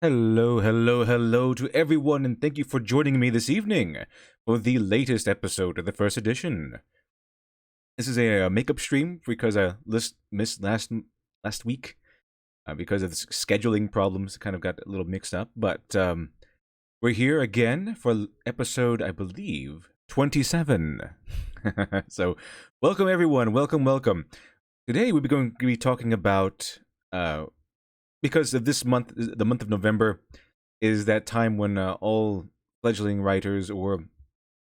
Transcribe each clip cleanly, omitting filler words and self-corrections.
Hello, hello, hello to everyone, and thank you for joining me this evening for the latest episode of the first edition. This is a makeup stream because I missed last week because of the scheduling problems. Kind of got a little mixed up, but we're here again for episode, I believe, 27. So, welcome everyone, welcome. Today we're going to be talking about because of this month, the month of November, is that time when all fledgling writers or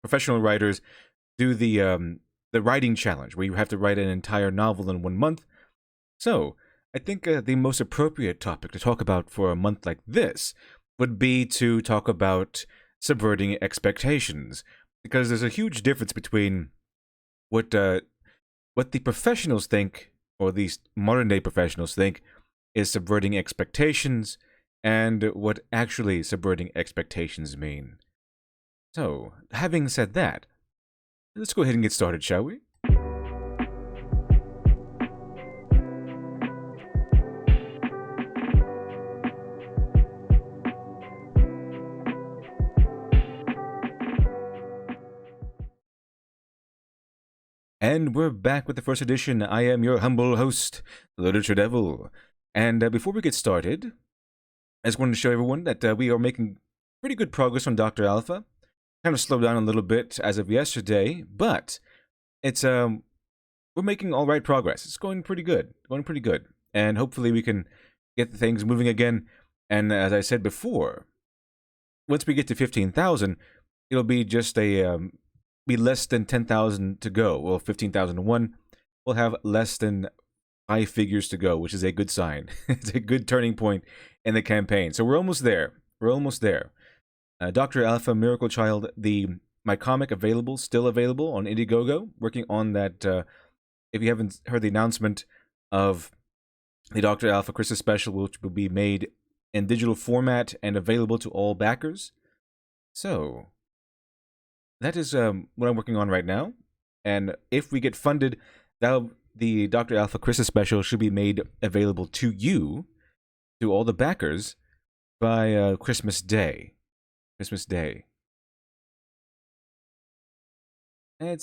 professional writers do the writing challenge, where you have to write an entire novel in 1 month. So, I think the most appropriate topic to talk about for a month like this would be to talk about subverting expectations, because there's a huge difference between what the professionals think, or these modern day professionals think, is subverting expectations, and what actually subverting expectations mean. So, having said that, let's go ahead and get started, shall we? And we're back with the first edition. I am your humble host, Literature Devil. And before we get started, I just wanted to show everyone that we are making pretty good progress on Dr. Alpha. Kind of slowed down a little bit as of yesterday, but it's we're making all right progress. It's going pretty good, and hopefully we can get things moving again. And as I said before, once we get to 15,000, it'll be just be less than 10,000 to go. Well, 15,001, we'll have less than 5 figures to go, which is a good sign. It's a good turning point in the campaign. So we're almost there. Dr. Alpha Miracle Child, my comic still available on Indiegogo. Working on that. If you haven't heard the announcement of the Dr. Alpha Christmas special, which will be made in digital format and available to all backers. So that is what I'm working on right now. And if we get funded, the Dr. Alpha Christmas special should be made available to you, to all the backers, by Christmas Day. Let's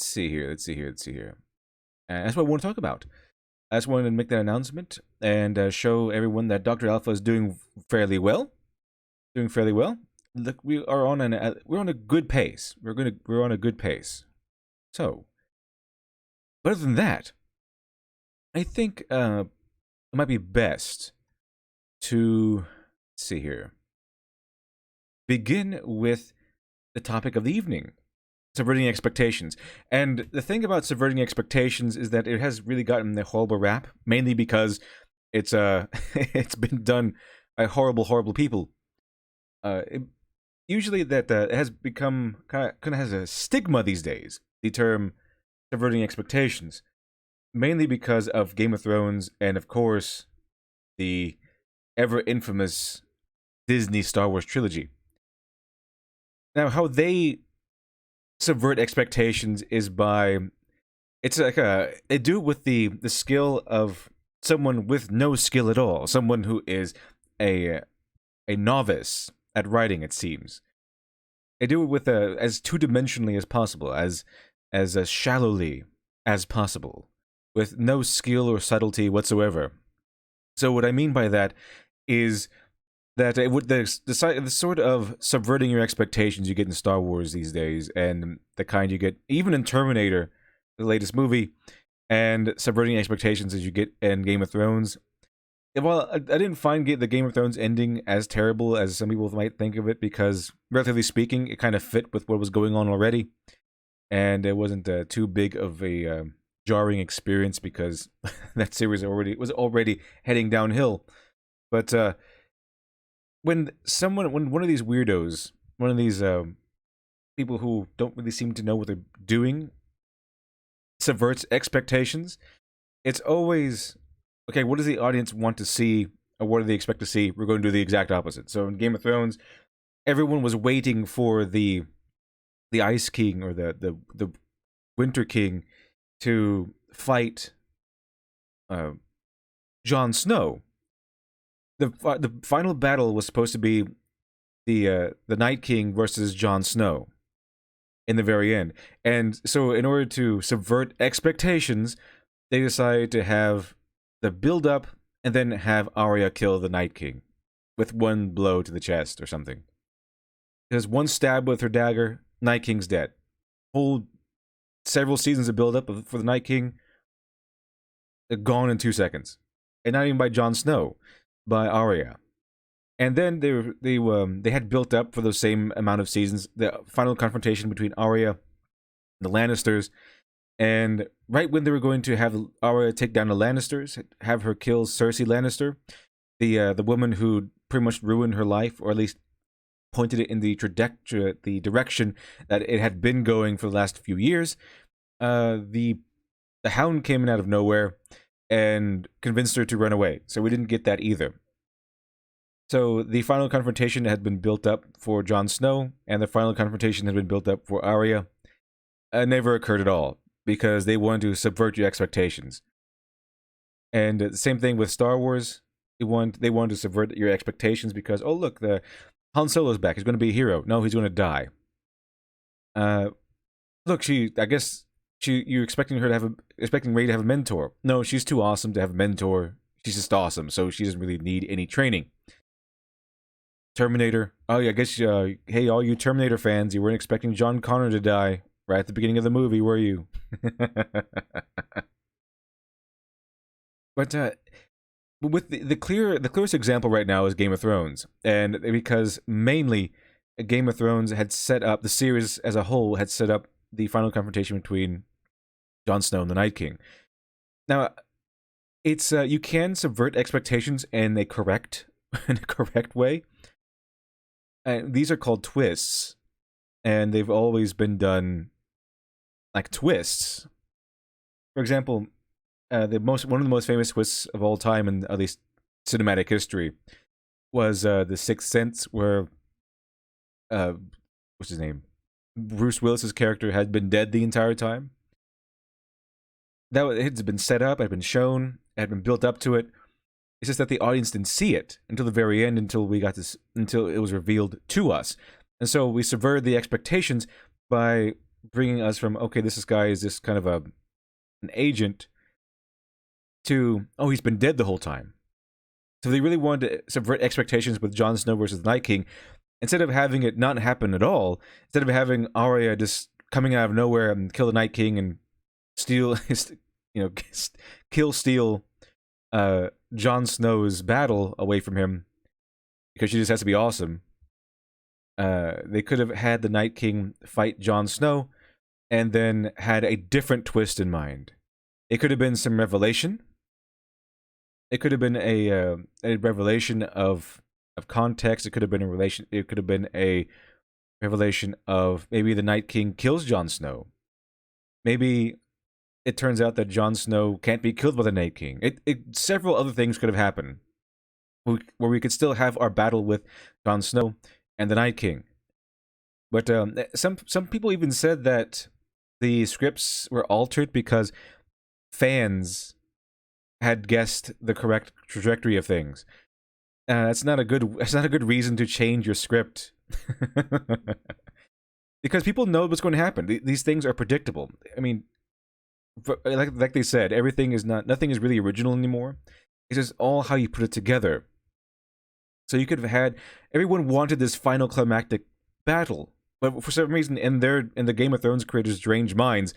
see here. That's what I want to talk about. I just wanted to make that announcement and show everyone that Dr. Alpha is doing fairly well. Look, we're on a good pace. We're on a good pace. So, but other than that, I think it might be best to see here. Begin with the topic of the evening: subverting expectations. And the thing about subverting expectations is that it has really gotten the horrible rap, mainly because it's it's been done by horrible people. Usually that it has become kind of has a stigma these days, the term subverting expectations, mainly because of Game of Thrones and, of course, the ever infamous Disney Star Wars trilogy. Now, how they subvert expectations is by, it's like they do it with the skill of someone with no skill at all, someone who is a novice at writing. It seems they do it with as two-dimensionally as possible, as shallowly as possible, with no skill or subtlety whatsoever. So what I mean by that is that it would the sort of subverting your expectations you get in Star Wars these days, and the kind you get even in Terminator, the latest movie, and subverting expectations as you get in Game of Thrones. Well, I didn't find the Game of Thrones ending as terrible as some people might think of it, because, relatively speaking, it kind of fit with what was going on already, and it wasn't too big of a jarring experience, because that series was already heading downhill. But when one of these weirdos, one of these people who don't really seem to know what they're doing, subverts expectations, it's always, okay, what does the audience want to see, or what do they expect to see? We're going to do the exact opposite. So in Game of Thrones, everyone was waiting for the Ice King, or the Winter King, to fight Jon Snow. the final battle was supposed to be the Night King versus Jon Snow in the very end. And so in order to subvert expectations, they decided to have the build up and then have Arya kill the Night King with one blow to the chest or something. Because one stab with her dagger, Night King's dead. Whole several seasons of build up for the Night King, gone in 2 seconds. And not even by Jon Snow, by Arya. And then they had built up for those same amount of seasons the final confrontation between Arya and the Lannisters. And right when they were going to have Arya take down the Lannisters, have her kill Cersei Lannister, the woman who pretty much ruined her life, or at least pointed it in the direction that it had been going for the last few years, the Hound came in out of nowhere and convinced her to run away. So we didn't get that either. So the final confrontation had been built up for Jon Snow, and the final confrontation had been built up for Arya. Never occurred at all, because they wanted to subvert your expectations. And the same thing with Star Wars. They wanted to subvert your expectations because, oh look, the Han Solo's back. He's going to be a hero. No, he's going to die. Look, you're expecting Rey to have a mentor. No, she's too awesome to have a mentor. She's just awesome, so she doesn't really need any training. Terminator. Oh, yeah, I guess, hey, all you Terminator fans, you weren't expecting John Connor to die right at the beginning of the movie, were you? But with the clearest example right now is Game of Thrones, and because mainly Game of Thrones had set up, the series as a whole had set up the final confrontation between Jon Snow and the Night King. Now, it's you can subvert expectations in a correct way. These are called twists, and they've always been done like twists. For example, one of the most famous twists of all time, in at least cinematic history, was The Sixth Sense, where what's his name? Bruce Willis's character had been dead the entire time. That had been set up, had been shown, had been built up to it. It's just that the audience didn't see it until the very end, until it was revealed to us. And so we subverted the expectations by bringing us from, okay, this guy is this kind of an agent, to, oh, he's been dead the whole time. So they really wanted to subvert expectations with Jon Snow versus the Night King. Instead of having it not happen at all, instead of having Arya just coming out of nowhere and kill the Night King and steal Jon Snow's battle away from him because she just has to be awesome. They could have had the Night King fight Jon Snow and then had a different twist in mind. It could have been some revelation. It could have been a revelation of context. It could have been a revelation of maybe the Night King kills Jon Snow. Maybe it turns out that Jon Snow can't be killed by the Night King. Several other things could have happened, where we could still have our battle with Jon Snow and the Night King. But some people even said that the scripts were altered because fans had guessed the correct trajectory of things. That's not a good reason to change your script. Because people know what's going to happen. These things are predictable. I mean, like they said, nothing is really original anymore. It's just all how you put it together. So you could have had, everyone wanted this final climactic battle, but for some reason in the Game of Thrones creators' strange minds,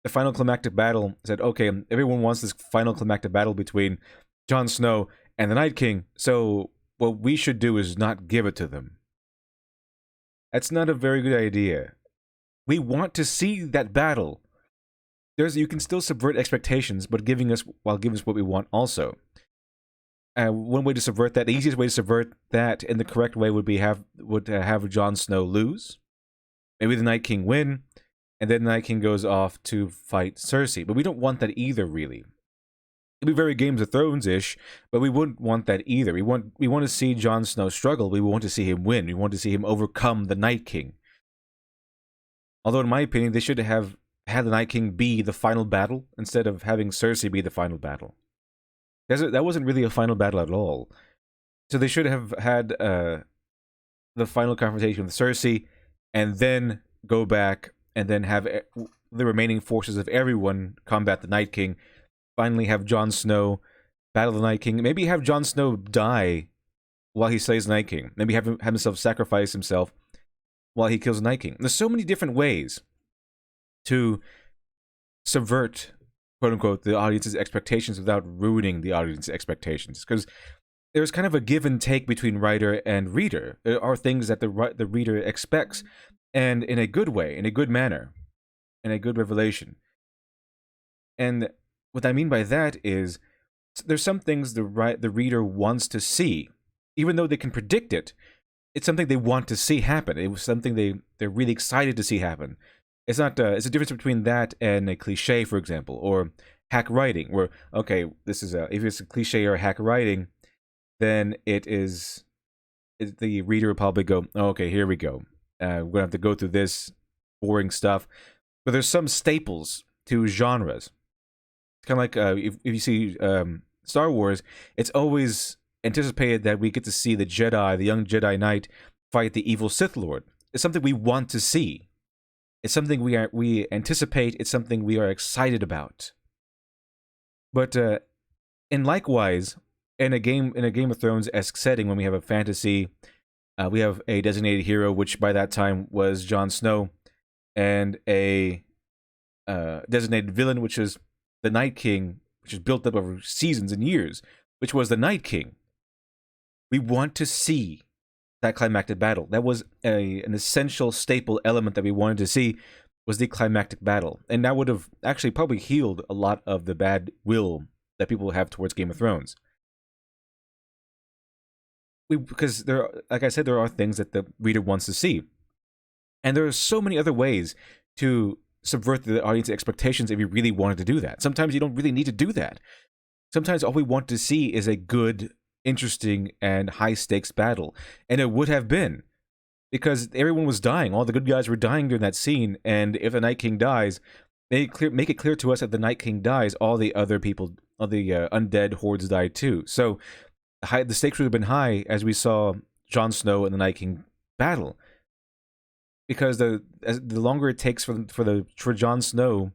the final climactic battle said, okay, everyone wants this final climactic battle between Jon Snow and the Night King, so what we should do is not give it to them. That's not a very good idea. We want to see that battle. You can still subvert expectations, but giving us what we want also. One way to subvert that, the easiest way to subvert that in the correct way would have Jon Snow lose. Maybe the Night King win, and then the Night King goes off to fight Cersei. But we don't want that either, really. It'd be very Games of Thrones-ish, but we wouldn't want that either. We want to see Jon Snow struggle. We want to see him win. We want to see him overcome the Night King. Although, in my opinion, they should have had the Night King be the final battle instead of having Cersei be the final battle. That wasn't really a final battle at all. So they should have had the final confrontation with Cersei, and then go back and then have the remaining forces of everyone combat the Night King. Finally, have Jon Snow battle the Night King. Maybe have Jon Snow die while he slays the Night King. Maybe have himself sacrifice himself while he kills the Night King. There's so many different ways to subvert, quote unquote, the audience's expectations without ruining the audience's expectations. Because there's kind of a give and take between writer and reader. There are things that the reader expects, and in a good way, in a good manner, in a good revelation. And what I mean by that is, there's some things the reader wants to see, even though they can predict it. It's something they want to see happen. It was something they're really excited to see happen. It's not. It's a difference between that and a cliche, for example, or hack writing, where okay, this is if it's a cliche or hack writing, then the reader will probably go, oh, okay, here we go. We're gonna have to go through this boring stuff. But there's some staples to genres. It's kind of like if you see Star Wars, it's always anticipated that we get to see the Jedi, the young Jedi Knight, fight the evil Sith Lord. It's something we want to see. It's something we anticipate. It's something we are excited about. But and likewise, in a Game of Thrones-esque setting, when we have a fantasy, we have a designated hero, which by that time was Jon Snow, and a designated villain, which is the Night King, which is built up over seasons and years, which was the Night King. We want to see that climactic battle. That was an essential staple element that we wanted to see, was the climactic battle. And that would have actually probably healed a lot of the bad will that people have towards Game of Thrones. Because like I said, there are things that the reader wants to see. And there are so many other ways to subvert the audience expectations if you really wanted to do that. Sometimes you don't really need to do that. Sometimes all we want to see is a good, interesting, and high-stakes battle. And it would have been, because everyone was dying. All the good guys were dying during that scene, and if the Night King dies, make it clear to us that the Night King dies, all the other people, all the undead hordes die too. So the stakes would have been high as we saw Jon Snow and the Night King battle. Because the longer it takes for Jon Snow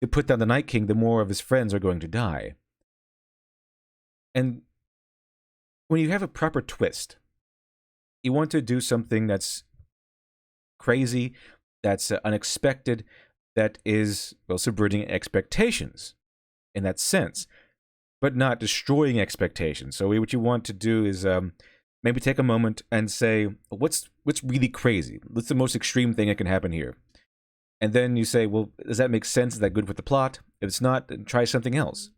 to put down the Night King, the more of his friends are going to die. And when you have a proper twist, you want to do something that's crazy, that's unexpected, that is, well, subverting expectations in that sense, but not destroying expectations. So what you want to do is maybe take a moment and say, what's really crazy? What's the most extreme thing that can happen here? And then you say, well, does that make sense? Is that good with the plot? If it's not, then try something else.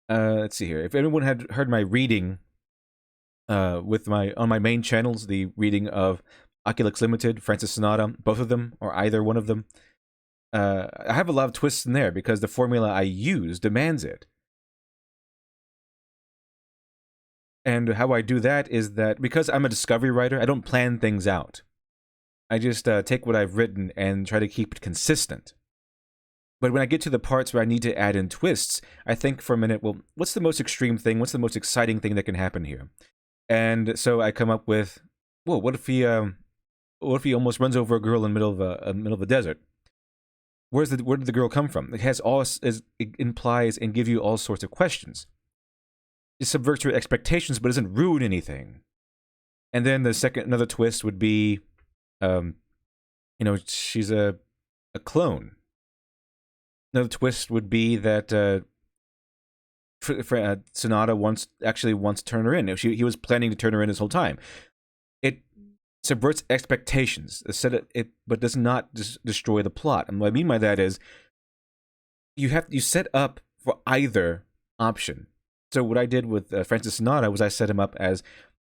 Let's see here. If anyone had heard my reading on my main channels, the reading of Oculix Limited, Francis Sonata, both of them, or either one of them, I have a lot of twists in there because the formula I use demands it. And how I do that is that because I'm a discovery writer, I don't plan things out. I just take what I've written and try to keep it consistent. But when I get to the parts where I need to add in twists, I think for a minute, well, what's the most extreme thing? What's the most exciting thing that can happen here? And so I come up with, well, what if he almost runs over a girl in the middle of a desert? Where did the girl come from? It implies and give you all sorts of questions. It subverts your expectations, but doesn't ruin anything. And then another twist would be, she's a clone. Another twist would be that Sonata wants to turn her in. He was planning to turn her in this whole time. It subverts expectations, but does not destroy the plot. And what I mean by that is, you set up for either option. So what I did with Francis Sonata was I set him up as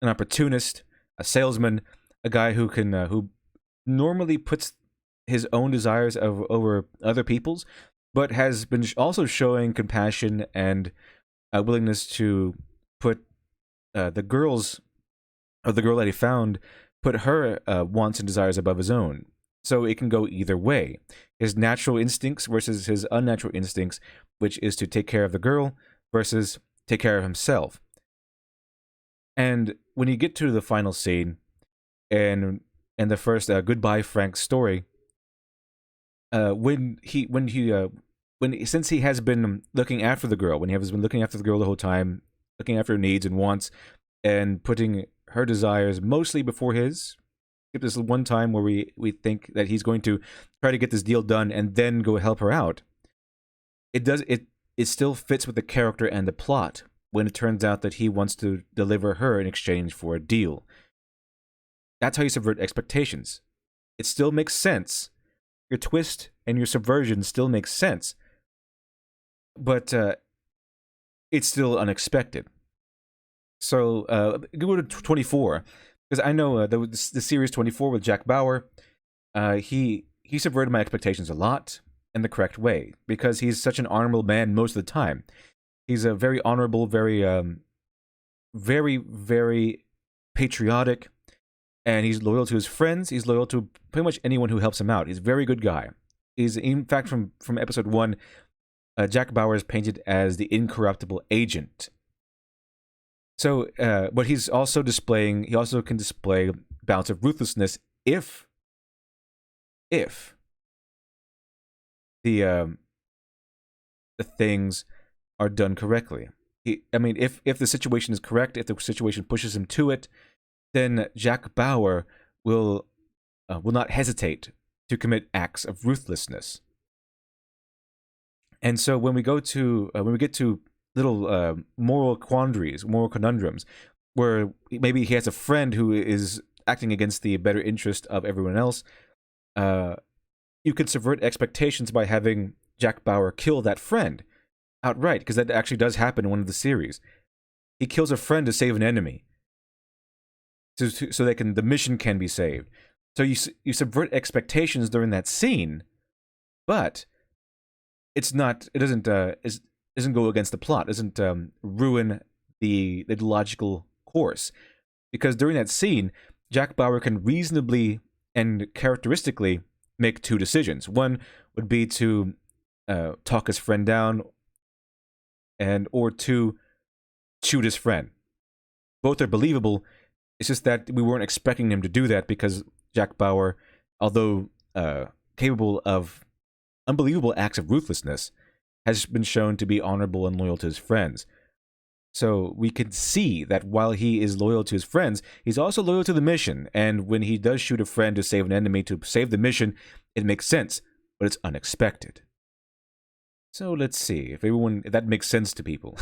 an opportunist, a salesman, a guy who normally puts his own desires over other people's, but has been also showing compassion and a willingness to put the girl that he found, put her wants and desires above his own. So it can go either way. His natural instincts versus his unnatural instincts, which is to take care of the girl versus take care of himself. And when you get to the final scene and the first goodbye Frank story, since he has been looking after the girl, when he has been looking after the girl the whole time, looking after her needs and wants, and putting her desires mostly before his. This one time where we think that he's going to try to get this deal done and then go help her out. It still fits with the character and the plot when it turns out that he wants to deliver her in exchange for a deal. That's how you subvert expectations. It still makes sense. Your twist and your subversion still makes sense, but it's still unexpected. So go to 24, because I know the series 24 with Jack Bauer, he subverted my expectations a lot in the correct way, because he's such an honorable man most of the time. He's a very honorable, very patriotic, and he's loyal to his friends. He's loyal to pretty much anyone who helps him out. He's a very good guy. He's, in fact, from episode 1, Jack Bauer is painted as the incorruptible agent. So, but he's also displaying, he also can display bouts of ruthlessness if the things are done correctly. If the situation is correct, if the situation pushes him to it, then Jack Bauer will not hesitate to commit acts of ruthlessness. And so when we get to little moral quandaries, moral conundrums, where maybe he has a friend who is acting against the better interest of everyone else, you could subvert expectations by having Jack Bauer kill that friend outright, because that actually does happen in one of the series. He kills a friend to save an enemy, so the mission can be saved. So you subvert expectations during that scene, but it doesn't go against the plot, doesn't ruin the logical course, because during that scene, Jack Bauer can reasonably and characteristically make two decisions. One would be to talk his friend down, or to shoot his friend. Both are believable. It's just that we weren't expecting him to do that, because Jack Bauer, although capable of unbelievable acts of ruthlessness, has been shown to be honorable and loyal to his friends. So we can see that while he is loyal to his friends, he's also loyal to the mission. And when he does shoot a friend to save an enemy, to save the mission, it makes sense, but it's unexpected. So let's see if that makes sense to people.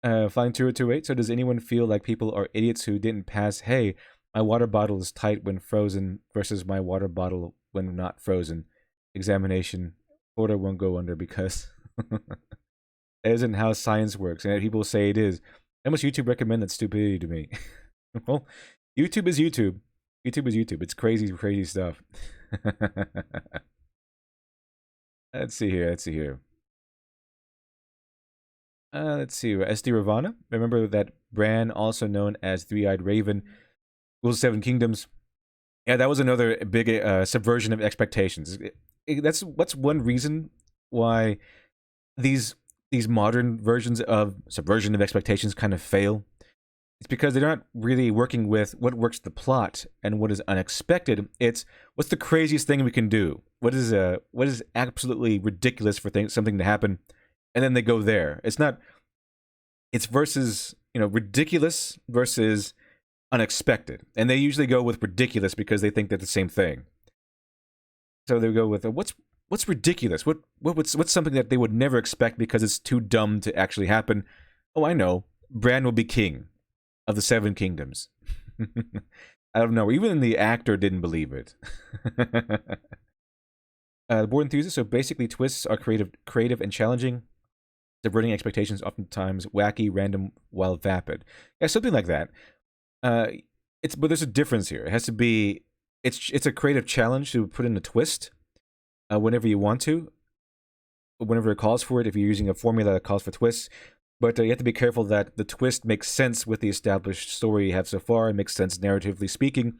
Flying 2028. So does anyone feel like people are idiots who didn't pass, hey, my water bottle is tight when frozen versus my water bottle when not frozen examination? Florida won't go under because that isn't how science works, and people say it is. How much YouTube recommend that stupidity to me? Well, YouTube is YouTube. YouTube is YouTube. It's crazy stuff. Let's see here. Let's see, SD Ravana. Remember that Bran, also known as Three-Eyed Raven, rules 7 kingdoms. Yeah, that was another big subversion of expectations. That's one reason why these modern versions of subversion of expectations kind of fail. It's because they're not really working with what works the plot and what is unexpected. It's what's the craziest thing we can do? What is absolutely ridiculous for something to happen, and then they go there. It's versus, ridiculous versus unexpected, and they usually go with ridiculous because they think they're the same thing. So they go with what's ridiculous? What's something that they would never expect because it's too dumb to actually happen? Oh, I know. Bran will be king of the 7 kingdoms. I don't know. Even the actor didn't believe it. Board enthusiast. So basically, twists are creative and challenging. Subverting expectations, oftentimes wacky, random, while vapid. Yeah, something like that. But there's a difference here. It has to be. It's a creative challenge to put in a twist whenever you want to, whenever it calls for it. If you're using a formula that calls for twists, but you have to be careful that the twist makes sense with the established story you have so far. It makes sense narratively speaking,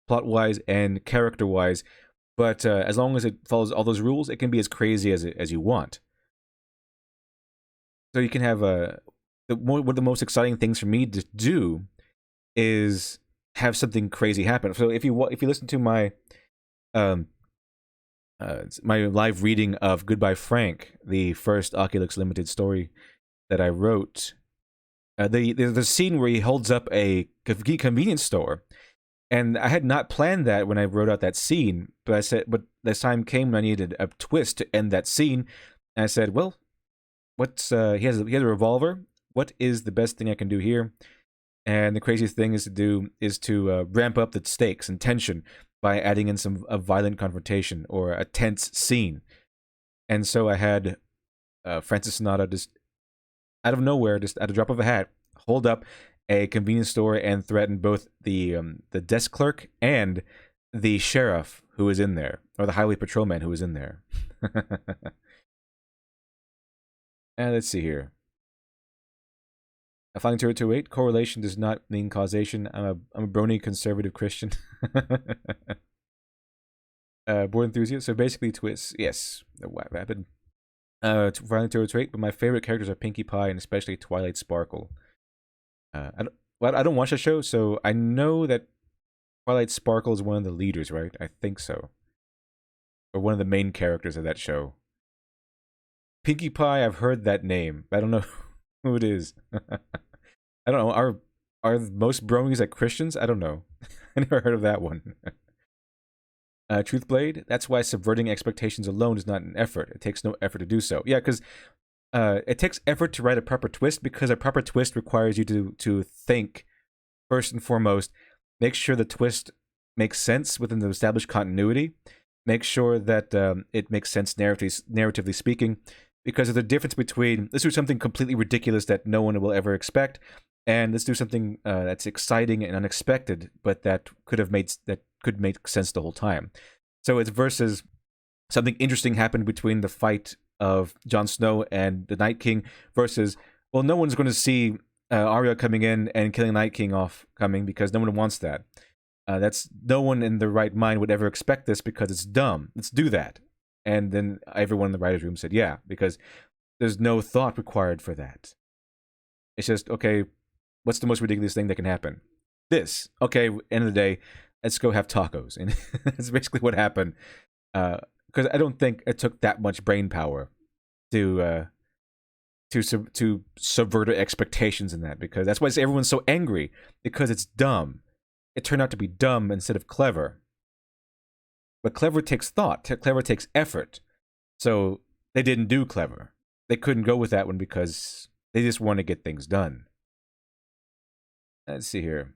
plot-wise and character-wise. But as long as it follows all those rules, it can be as crazy as you want. So you can have one of the most exciting things for me to do is have something crazy happen. So if you listen to my um my live reading of Goodbye Frank, the first Oculus Limited story that I wrote, there's the scene where he holds up a convenience store, and I had not planned that when I wrote out that scene, but I said, but this time came when I needed a twist to end that scene, and I said, well, what's he has a revolver. What is the best thing I can do here? And the craziest thing is to ramp up the stakes and tension by adding in a violent confrontation or a tense scene. And so I had Francis Sonata just out of nowhere, just at a drop of a hat, hold up a convenience store and threaten both the desk clerk and the sheriff who was in there, or the highway patrolman who was in there. And let's see here. Flying 208, correlation does not mean causation. I'm a brony conservative Christian. Board enthusiast. So basically, twists. Yes, what happened? Flying 208, but my favorite characters are Pinkie Pie and especially Twilight Sparkle. I don't watch the show, so I know that Twilight Sparkle is one of the leaders, right? I think so, or one of the main characters of that show. Pinkie Pie, I've heard that name. I don't know who it is. I don't know. Are most bronies like Christians? I don't know. I never heard of that one. Truthblade. That's why subverting expectations alone is not an effort. It takes no effort to do so. Yeah, because it takes effort to write a proper twist, because a proper twist requires you to think first and foremost. Make sure the twist makes sense within the established continuity. Make sure that it makes sense narratively speaking. Because of the difference between, let's do something completely ridiculous that no one will ever expect, and let's do something that's exciting and unexpected, but that could make sense the whole time. So it's versus something interesting happened between the fight of Jon Snow and the Night King versus, well, no one's going to see Arya coming in and killing Night King off coming because no one wants that. That's no one in their right mind would ever expect this because it's dumb. Let's do that. And then everyone in the writer's room said, yeah, because there's no thought required for that. It's just, okay, what's the most ridiculous thing that can happen? This. Okay, end of the day, let's go have tacos. And that's basically what happened. Because I don't think it took that much brain power to subvert expectations in that. Because that's why everyone's so angry. Because it's dumb. It turned out to be dumb instead of clever. But clever takes thought. Clever takes effort. So they didn't do clever. They couldn't go with that one because they just want to get things done. Let's see here.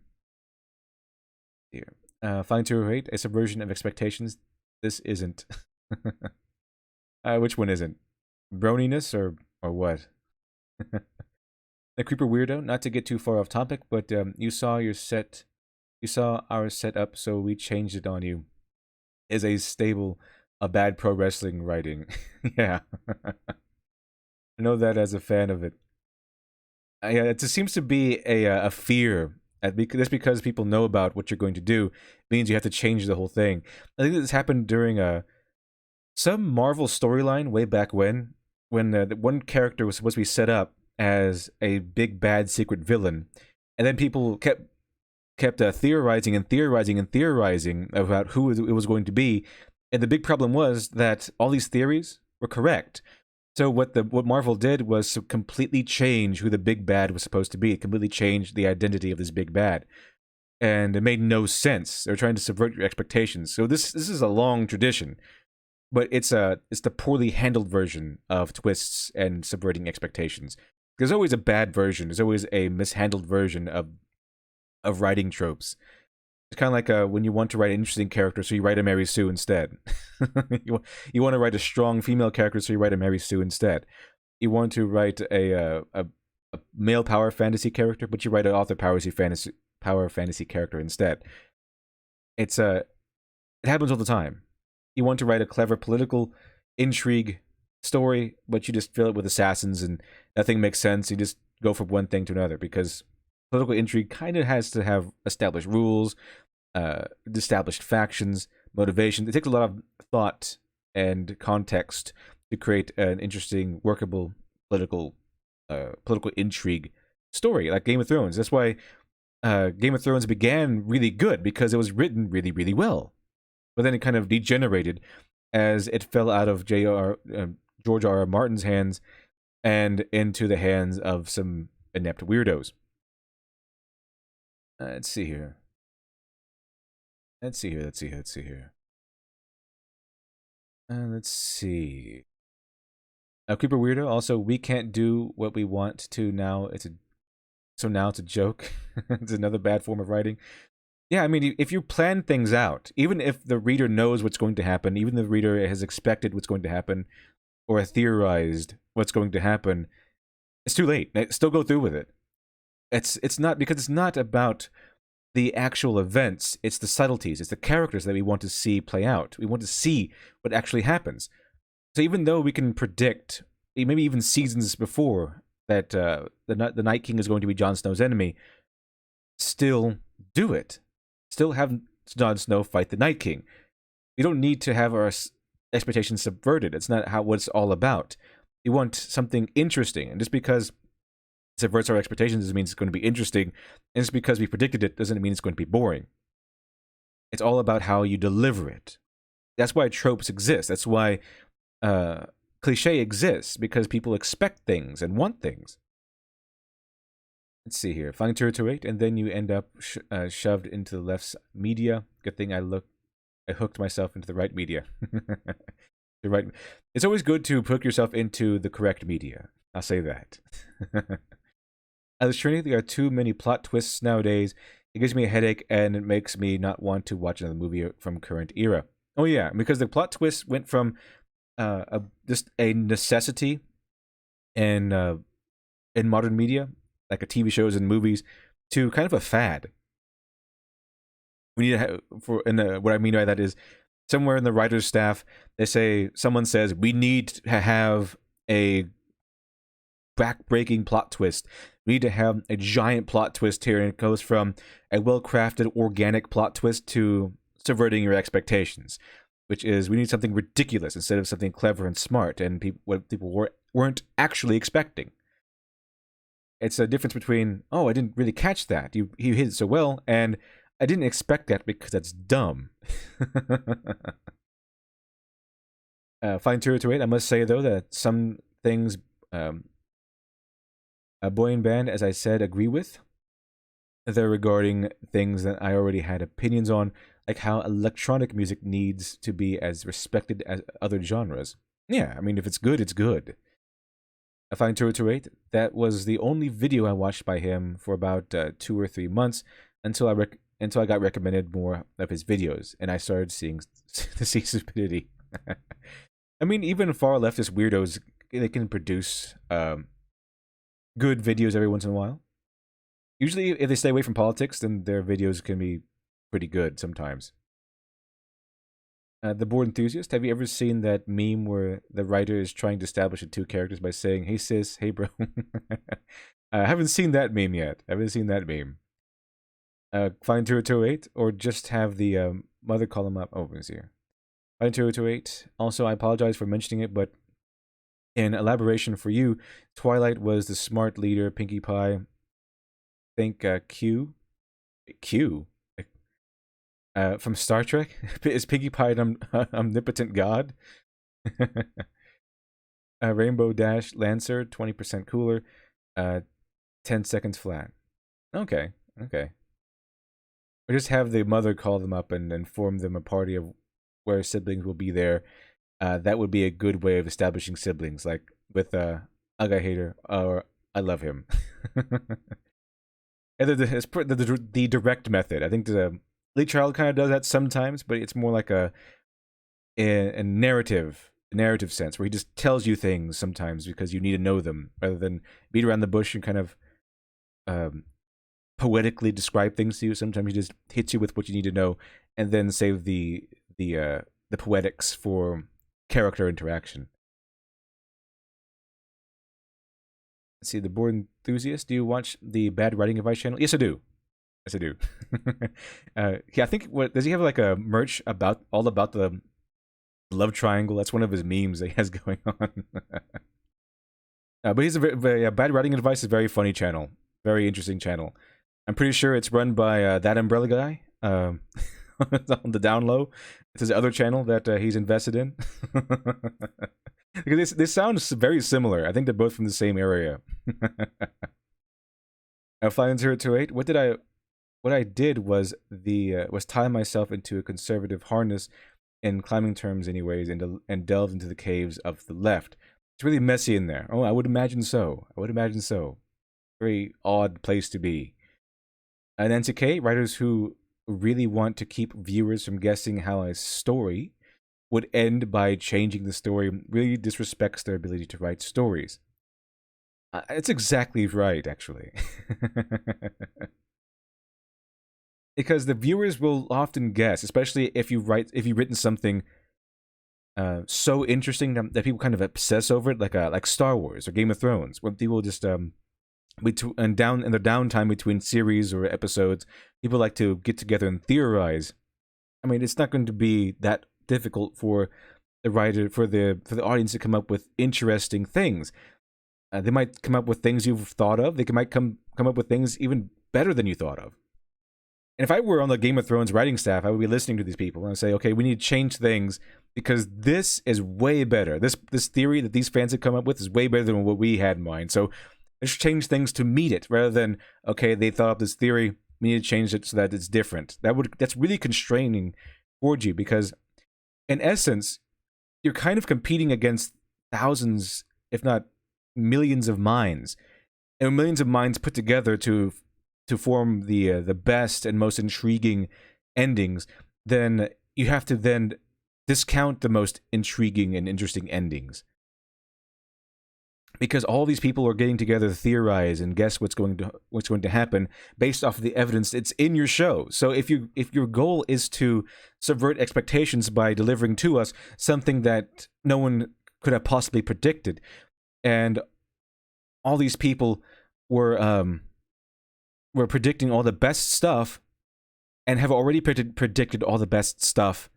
Flying 208, a subversion of expectations. This isn't. Which one isn't? Broniness or what? The Creeper Weirdo, not to get too far off topic, but you saw our setup, so we changed it on you. Is a stable, a bad pro wrestling writing. Yeah. I know that as a fan of it. Yeah, it just seems to be a fear. Just because people know about what you're going to do means you have to change the whole thing. I think this happened during some Marvel storyline way back when one character was supposed to be set up as a big bad secret villain, and then people kept theorizing about who it was going to be, and the big problem was that all these theories were correct. So what Marvel did was to completely change who the big bad was supposed to be. It completely changed the identity of this big bad, and it made no sense. They're trying to subvert your expectations. So this is a long tradition, but it's the poorly handled version of twists and subverting expectations. There's always a bad version. There's always a mishandled version of writing tropes. It's kind of like when you want to write an interesting character, so you write a Mary Sue instead. you want to write a strong female character, so you write a Mary Sue instead. You want to write a male power fantasy character, but you write an author power fantasy character instead. It happens all the time. You want to write a clever political intrigue story, but you just fill it with assassins and nothing makes sense. You just go from one thing to another because political intrigue kind of has to have established rules, established factions, motivation. It takes a lot of thought and context to create an interesting, workable political intrigue story, like Game of Thrones. That's why Game of Thrones began really good, because it was written really, really well. But then it kind of degenerated as it fell out of George R. R. Martin's hands and into the hands of some inept weirdos. Let's see here. Let's see here. Let's see here. Let's see here. Let's see. Creeper Weirdo. Also, we can't do what we want to now. Now it's a joke. It's another bad form of writing. Yeah, I mean, if you plan things out, even if the reader knows what's going to happen, even if the reader has expected what's going to happen, or theorized what's going to happen, it's too late. Still go through with it. It's not, because it's not about the actual events. It's the subtleties. It's the characters that we want to see play out. We want to see what actually happens. So even though we can predict, maybe even seasons before, that the Night King is going to be Jon Snow's enemy, still do it. Still have Jon Snow fight the Night King. We don't need to have our expectations subverted. It's not what it's all about. We want something interesting, and just because it subverts our expectations doesn't mean it's going to be interesting, and just because we predicted it doesn't mean it's going to be boring. It's all about how you deliver it. That's why tropes exist. That's why cliche exists, because people expect things and want things. Let's see here. Flying turret 8, and then you end up shoved into the left's media. Good thing I hooked myself into the right media. The right. It's always good to hook yourself into the correct media. I'll say that. As Trinity, there are too many plot twists nowadays. It gives me a headache, and it makes me not want to watch another movie from current era. Oh yeah, because the plot twist went from just a necessity in modern media, like a TV shows and movies, to kind of a fad. We need to have, what I mean by that is, somewhere in the writer's staff, someone says, we need to have a back-breaking plot twist. We need to have a giant plot twist here, and it goes from a well-crafted, organic plot twist to subverting your expectations, which is, we need something ridiculous instead of something clever and smart, and what people weren't actually expecting. It's a difference between, oh, I didn't really catch that, he hit it so well, and I didn't expect that because that's dumb. Fine to it. I must say, though, that some things a boy and band, as I said, agree with. They're regarding things that I already had opinions on, like how electronic music needs to be as respected as other genres. Yeah, I mean, if it's good, it's good. I find 208, that was the only video I watched by him for about 2 or 3 months until I got recommended more of his videos, and I started seeing stupidity. I mean, even far leftist weirdos, they can produce good videos every once in a while. Usually, if they stay away from politics, then their videos can be pretty good sometimes. The Bored Enthusiast, have you ever seen that meme where the writer is trying to establish the two characters by saying, hey sis, hey bro? I haven't seen that meme yet. I haven't seen that meme. Find 2028, or just have the mother call him up. Oh, it's here. Find 2028. Also, I apologize for mentioning it, but in elaboration for you, Twilight was the smart leader, Pinkie Pie. Think Q? From Star Trek? Is Pinkie Pie an omnipotent god? Rainbow Dash Lancer, 20% cooler. 10 seconds flat. Okay. Or just have the mother call them up and inform them a party of where siblings will be there. That would be a good way of establishing siblings, like with Ugga Hater or I Love Him. And the direct method. I think the Lee Child kind of does that sometimes, but it's more like a narrative sense where he just tells you things sometimes because you need to know them, rather than beat around the bush and kind of poetically describe things to you. Sometimes he just hits you with what you need to know, and then save the poetics for character interaction. Let's see, the Bored Enthusiast. Do you watch the Bad Writing Advice channel? Yes, I do. Yeah, I think does he have like a merch all about the love triangle? That's one of his memes that he has going on. But he's Bad Writing Advice is a very funny channel. Very interesting channel. I'm pretty sure it's run by that Umbrella guy. On the down low, it's his other channel that he's invested in. Because this sounds very similar. I think they're both from the same area. Flying 028. What I did was tie myself into a conservative harness in climbing terms, anyways, and delve into the caves of the left. It's really messy in there. Oh, I would imagine so. Very odd place to be. And NCK, writers who really want to keep viewers from guessing how a story would end by changing the story really disrespects their ability to write stories. It's exactly right, actually. Because the viewers will often guess, especially if you've written something so interesting that people kind of obsess over it, like Star Wars or Game of Thrones, where people just in the downtime between series or episodes, people like to get together and theorize. I mean, it's not going to be that difficult for the writer, for the audience to come up with interesting things. They might come up with things you've thought of. They might come up with things even better than you thought of. And if I were on the Game of Thrones writing staff, I would be listening to these people and say, okay, we need to change things because this is way better. This theory that these fans have come up with is way better than what we had in mind. So let's change things to meet it, rather than, okay, they thought up this theory, we need to change it so that it's different. That's really constraining for you, because in essence, you're kind of competing against thousands, if not millions of minds, and millions of minds put together to form the best and most intriguing endings. Then you have to then discount the most intriguing and interesting endings, because all these people are getting together to theorize and guess what's going to happen based off of the evidence that's in your show. So if your goal is to subvert expectations by delivering to us something that no one could have possibly predicted, and all these people were predicting all the best stuff and have already predicted all the best stuff,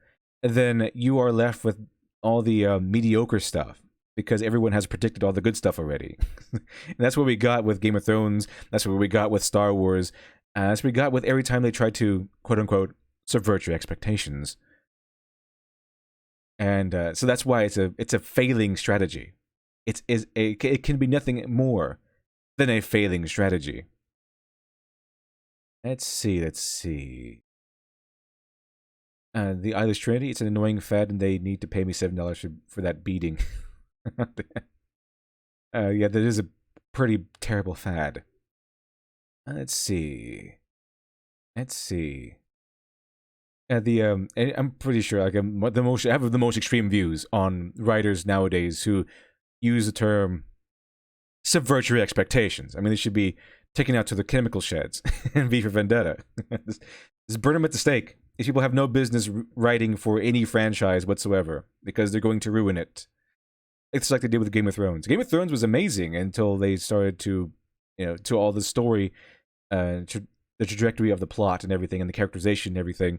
then you are left with all the mediocre stuff, because everyone has predicted all the good stuff already. And that's what we got with Game of Thrones. That's what we got with Star Wars. That's what we got with every time they tried to, quote unquote, subvert your expectations. And so that's why it's a failing strategy. It can be nothing more than a failing strategy. Let's see. The Eilish Trinity, it's an annoying fad, and they need to pay me $7 for that beating. Yeah, that is a pretty terrible fad. Let's see. I'm pretty sure I have the most extreme views on writers nowadays who use the term subvert your expectations. I mean, they should be taken out to the chemical sheds and V for Vendetta. Just burn them at the stake. These people have no business writing for any franchise whatsoever, because they're going to ruin it. It's like they did with Game of Thrones. Game of Thrones was amazing until they started to all the story, the trajectory of the plot and everything, and the characterization and everything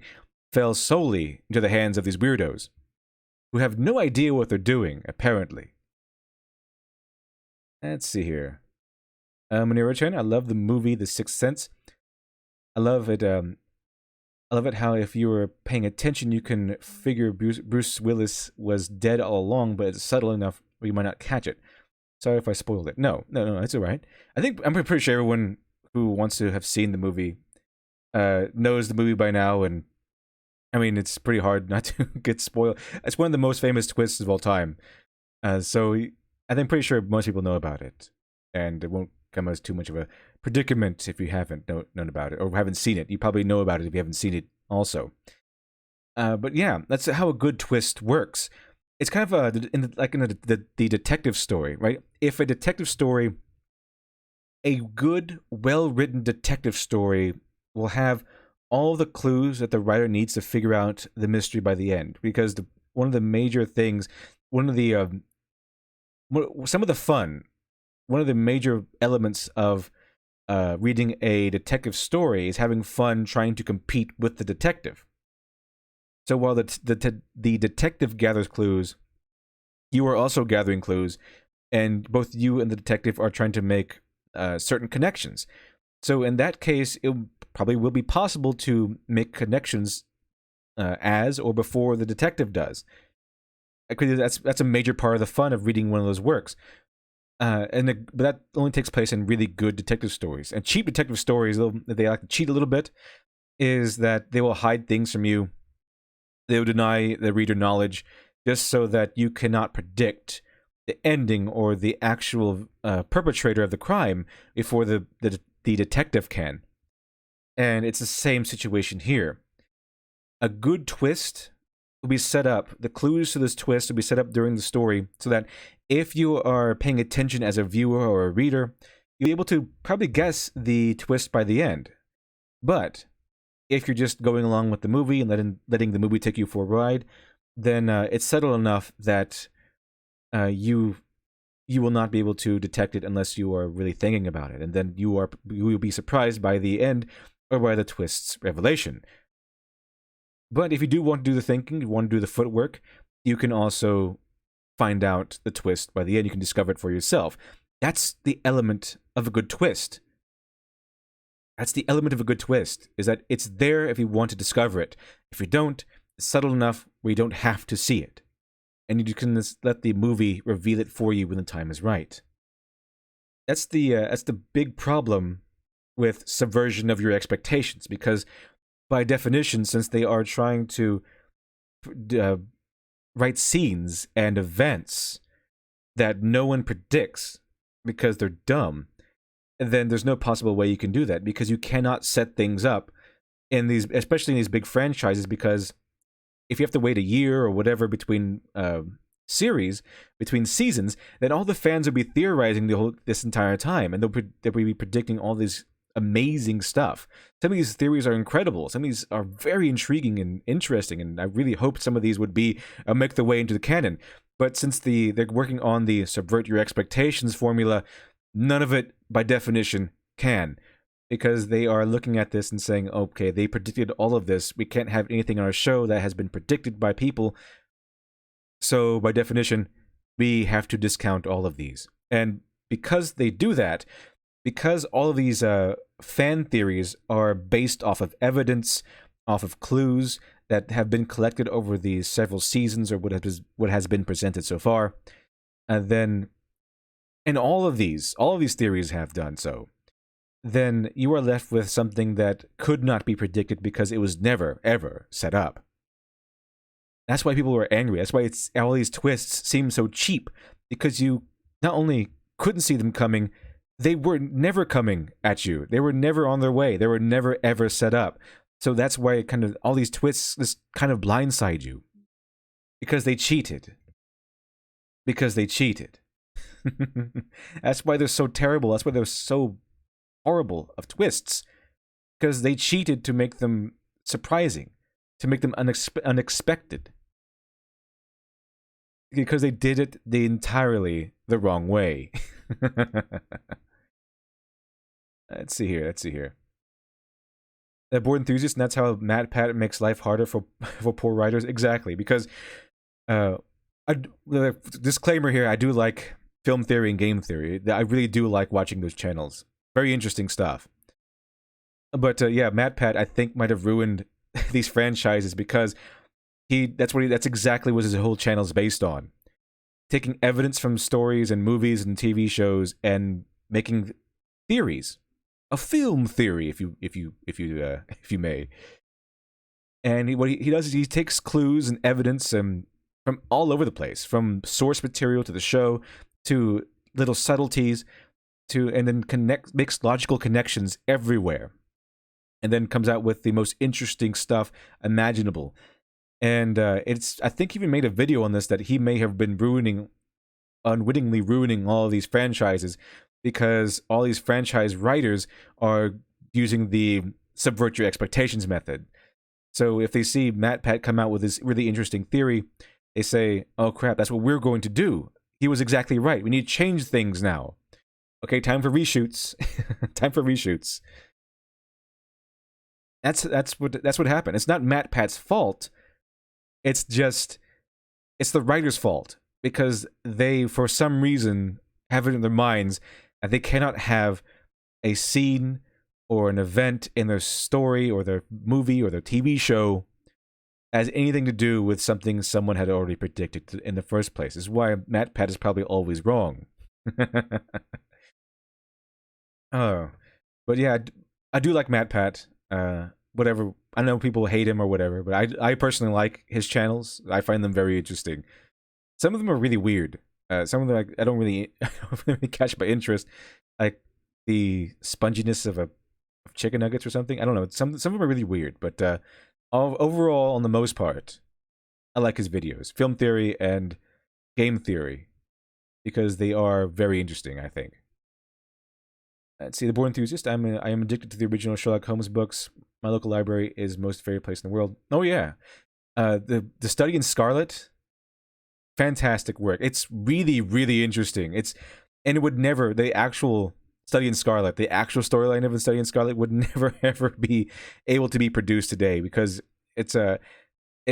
fell solely into the hands of these weirdos who have no idea what they're doing, apparently. Let's see here. Manira-chan, I love the movie The Sixth Sense. I love it how if you were paying attention, you can figure Bruce Willis was dead all along, but it's subtle enough where you might not catch it. Sorry if I spoiled it. No, it's all right. I'm pretty sure everyone who wants to have seen the movie knows the movie by now, and I mean, it's pretty hard not to get spoiled. It's one of the most famous twists of all time. So I'm pretty sure most people know about it, and it won't come as too much of a predicament if you haven't known about it or haven't seen it. You probably know about it if you haven't seen it also. But yeah, that's how a good twist works. It's kind of the detective story, right? If a detective story, a good, well-written detective story will have all the clues that the writer needs to figure out the mystery by the end, because one of the major things, some of the fun, one of the major elements of reading a detective story is having fun trying to compete with the detective. So while the detective gathers clues, you are also gathering clues, and both you and the detective are trying to make certain connections. So in that case, it probably will be possible to make connections as or before the detective does. That's a major part of the fun of reading one of those works. But that only takes place in really good detective stories. And cheap detective stories, they like to cheat a little bit, is that they will hide things from you. They will deny the reader knowledge just so that you cannot predict the ending or the actual perpetrator of the crime before the detective can. And it's the same situation here. A good twist will be set up, the clues to this twist will be set up during the story so that if you are paying attention as a viewer or a reader, you'll be able to probably guess the twist by the end. But if you're just going along with the movie and letting the movie take you for a ride, then it's subtle enough that you will not be able to detect it unless you are really thinking about it, and then you will be surprised by the end or by the twist's revelation. But if you do want to do the thinking, you want to do the footwork, you can also find out the twist by the end. You can discover it for yourself. That's the element of a good twist. That's the element of a good twist, is that it's there if you want to discover it. If you don't, it's subtle enough where you don't have to see it. And you can let the movie reveal it for you when the time is right. That's the big problem with subversion of your expectations, because by definition, since they are trying to write scenes and events that no one predicts because they're dumb, then there's no possible way you can do that, because you cannot set things up in these, especially in these big franchises, because if you have to wait a year or whatever between between seasons, then all the fans will be theorizing this entire time, and they'll be predicting all this amazing stuff. Some of these theories are incredible. Some of these are very intriguing and interesting, and I really hoped some of these would make their way into the canon. But since they're working on the subvert your expectations formula, none of it, by definition, can. Because they are looking at this and saying, okay, they predicted all of this. We can't have anything on our show that has been predicted by people. So, by definition, we have to discount all of these. And because they do that, because all of these fan theories are based off of evidence, off of clues that have been collected over these several seasons or what has been presented so far, and all of these theories have done so, then you are left with something that could not be predicted because it was never, ever set up. That's why people are angry. That's why all these twists seem so cheap, because you not only couldn't see them coming, they were never coming at you. They were never on their way. They were never, ever set up. So that's why all these twists just kind of blindside you. Because they cheated. That's why they're so terrible. That's why they're so horrible of twists, because they cheated to make them surprising, to make them unexpected, because they did it entirely the wrong way. Let's see here. The board enthusiast, and that's how MatPat makes life harder for poor writers. Exactly, because disclaimer here, I do like film theory and game theory. I really do like watching those channels. Very interesting stuff. But yeah, MatPat, I think, might have ruined these franchises, because that's exactly what his whole channel is based on. Taking evidence from stories and movies and TV shows and making theories. A film theory, if you may. And what he does is he takes clues and evidence from all over the place, from source material to the show to little subtleties, and then makes logical connections everywhere, and then comes out with the most interesting stuff imaginable. And I think he even made a video on this, that he may have been unwittingly ruining all of these franchises, because all these franchise writers are using the subvert your expectations method. So if they see MatPat come out with this really interesting theory, they say, oh crap, that's what we're going to do. He was exactly right. We need to change things now. Okay, time for reshoots. Time for reshoots. That's what happened. It's not MatPat's fault. It's the writer's fault, because they, for some reason, have it in their minds that they cannot have a scene or an event in their story or their movie or their TV show has anything to do with something someone had already predicted in the first place. This is why Matt Pat is probably always wrong. Oh, but yeah, I do like Matt Pat. Whatever. I know people hate him or whatever, but I personally like his channels. I find them very interesting. Some of them are really weird. Some of them I don't really, I don't really catch my interest, like the sponginess of chicken nuggets or something. I don't know. Some of them are really weird, but overall, on the most part, I like his videos, film theory and game theory, because they are very interesting. I think. Let's see, the Board Enthusiast. I am addicted to the original Sherlock Holmes books. My local library is most favorite place in the world. Oh yeah, the Study in Scarlet, fantastic work. It's really really interesting. And it would never, the actual Study in Scarlet, the actual storyline of the Study in Scarlet would never ever be able to be produced today, because it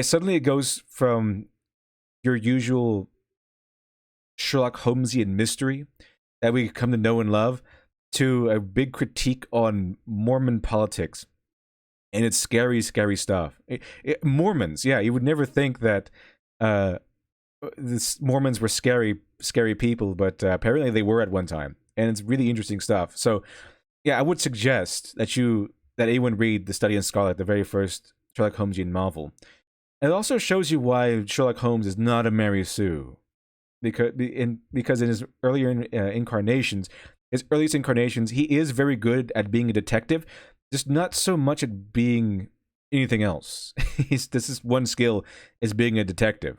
suddenly it goes from your usual Sherlock Holmesian mystery that we come to know and love to a big critique on Mormon politics. And it's scary, scary stuff. Mormons, yeah, you would never think that this Mormons were scary, scary people, but apparently they were at one time, and it's really interesting stuff. So, yeah, I would suggest that anyone read The Study in Scarlet, the very first Sherlock Holmesian novel. It also shows you why Sherlock Holmes is not a Mary Sue, because in his earlier incarnations, his earliest incarnations, he is very good at being a detective, just not so much at being anything else. This is one skill, is being a detective.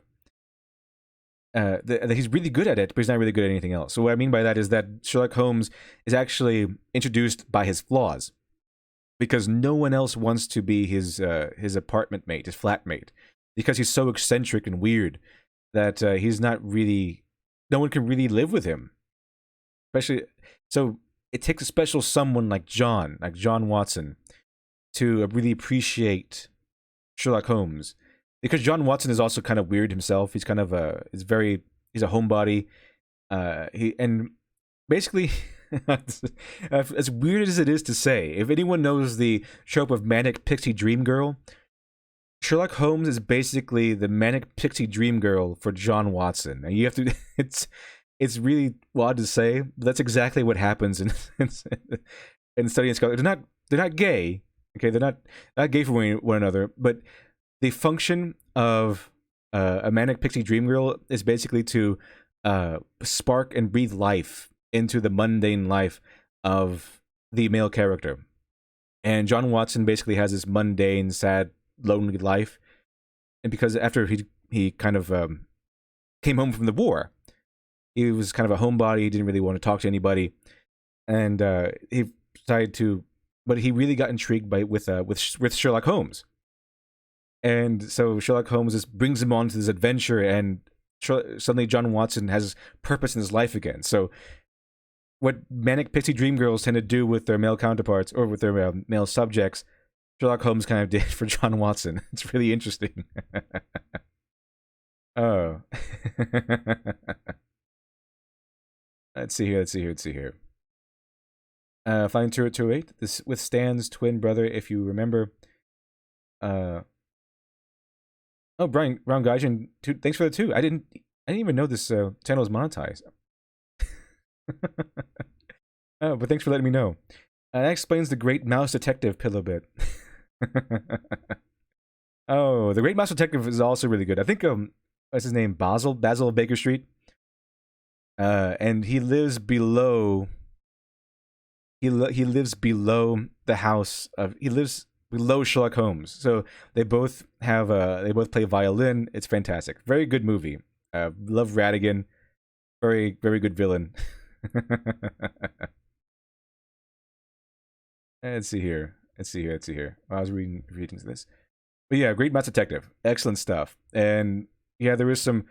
He's really good at it, but he's not really good at anything else. So what I mean by that is that Sherlock Holmes is actually introduced by his flaws, because no one else wants to be his apartment mate, his flatmate, because he's so eccentric and weird that he's not really. No one can really live with him, especially. So it takes a special someone like John Watson, to really appreciate Sherlock Holmes, because John Watson is also kind of weird himself. He's kind of he's a homebody. He and basically, as weird as it is to say, if anyone knows the trope of manic pixie dream girl, Sherlock Holmes is basically the manic pixie dream girl for John Watson. And you have to, it's really odd to say, but that's exactly what happens in Study in Scarlet. They're not gay, okay? They're not gay for one another, but the function of a manic pixie dream girl is basically to spark and breathe life into the mundane life of the male character. And John Watson basically has this mundane, sad, lonely life, and because after he kind of came home from the war, he was kind of a homebody. He didn't really want to talk to anybody, and he decided to. But he really got intrigued with Sherlock Holmes, and so Sherlock Holmes just brings him on to this adventure, and suddenly John Watson has purpose in his life again. So, what manic pixie dream girls tend to do with their male counterparts or with their male subjects, Sherlock Holmes kind of did for John Watson. It's really interesting. Oh. Let's see here. Flying 208. This withstands twin brother, if you remember. Oh, Brown Gaijin, thanks for the 2. I didn't even know this channel is monetized. Oh, but thanks for letting me know. That explains the Great Mouse Detective pillow bit. Oh, the Great Mouse Detective is also really good. I think what's his name? Basil of Baker Street. And he lives below. He lives below the house of. He lives below Sherlock Holmes. So they both play violin. It's fantastic. Very good movie. Love Radigan. Very very good villain. Let's see here. I was reading this. But yeah, Great Mouse Detective. Excellent stuff. And yeah, there is some,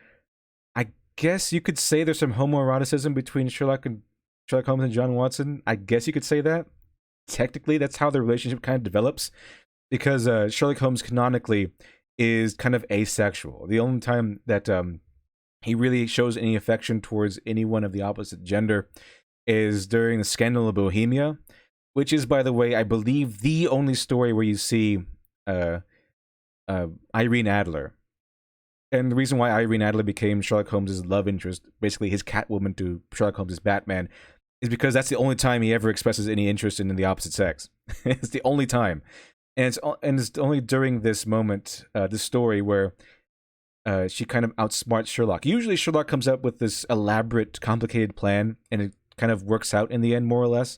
I guess you could say there's some homoeroticism between Sherlock Holmes and John Watson. I guess you could say that. Technically, that's how the relationship kind of develops. Because Sherlock Holmes canonically is kind of asexual. The only time that he really shows any affection towards anyone of the opposite gender is during the Scandal of Bohemia, which is, by the way, I believe the only story where you see uh, Irene Adler. And the reason why Irene Adler became Sherlock Holmes' love interest, basically his Catwoman to Sherlock Holmes' Batman, is because that's the only time he ever expresses any interest in the opposite sex. It's the only time. And it's only during this moment, this story, where she kind of outsmarts Sherlock. Usually Sherlock comes up with this elaborate, complicated plan, and it kind of works out in the end, more or less.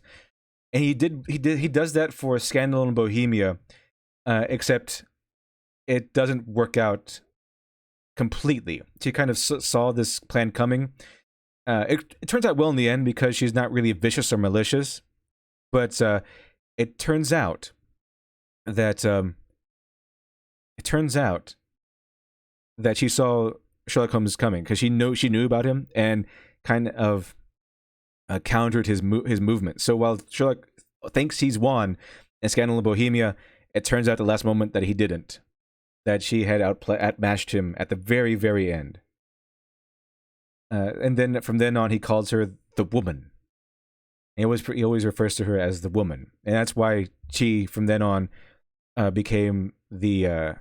And he does that for Scandal in Bohemia, except it doesn't work out completely. She kind of saw this plan coming. It turns out well in the end because she's not really vicious or malicious, but it turns out that she saw Sherlock Holmes coming because she knew about him and kind of countered his movement. So while Sherlock thinks he's won in Scandal in Bohemia, it turns out the last moment that he didn't. That she had outmatched him at the very, very end. And then from then on, he calls her the woman. And he always refers to her as the woman, and that's why she, from then on, became the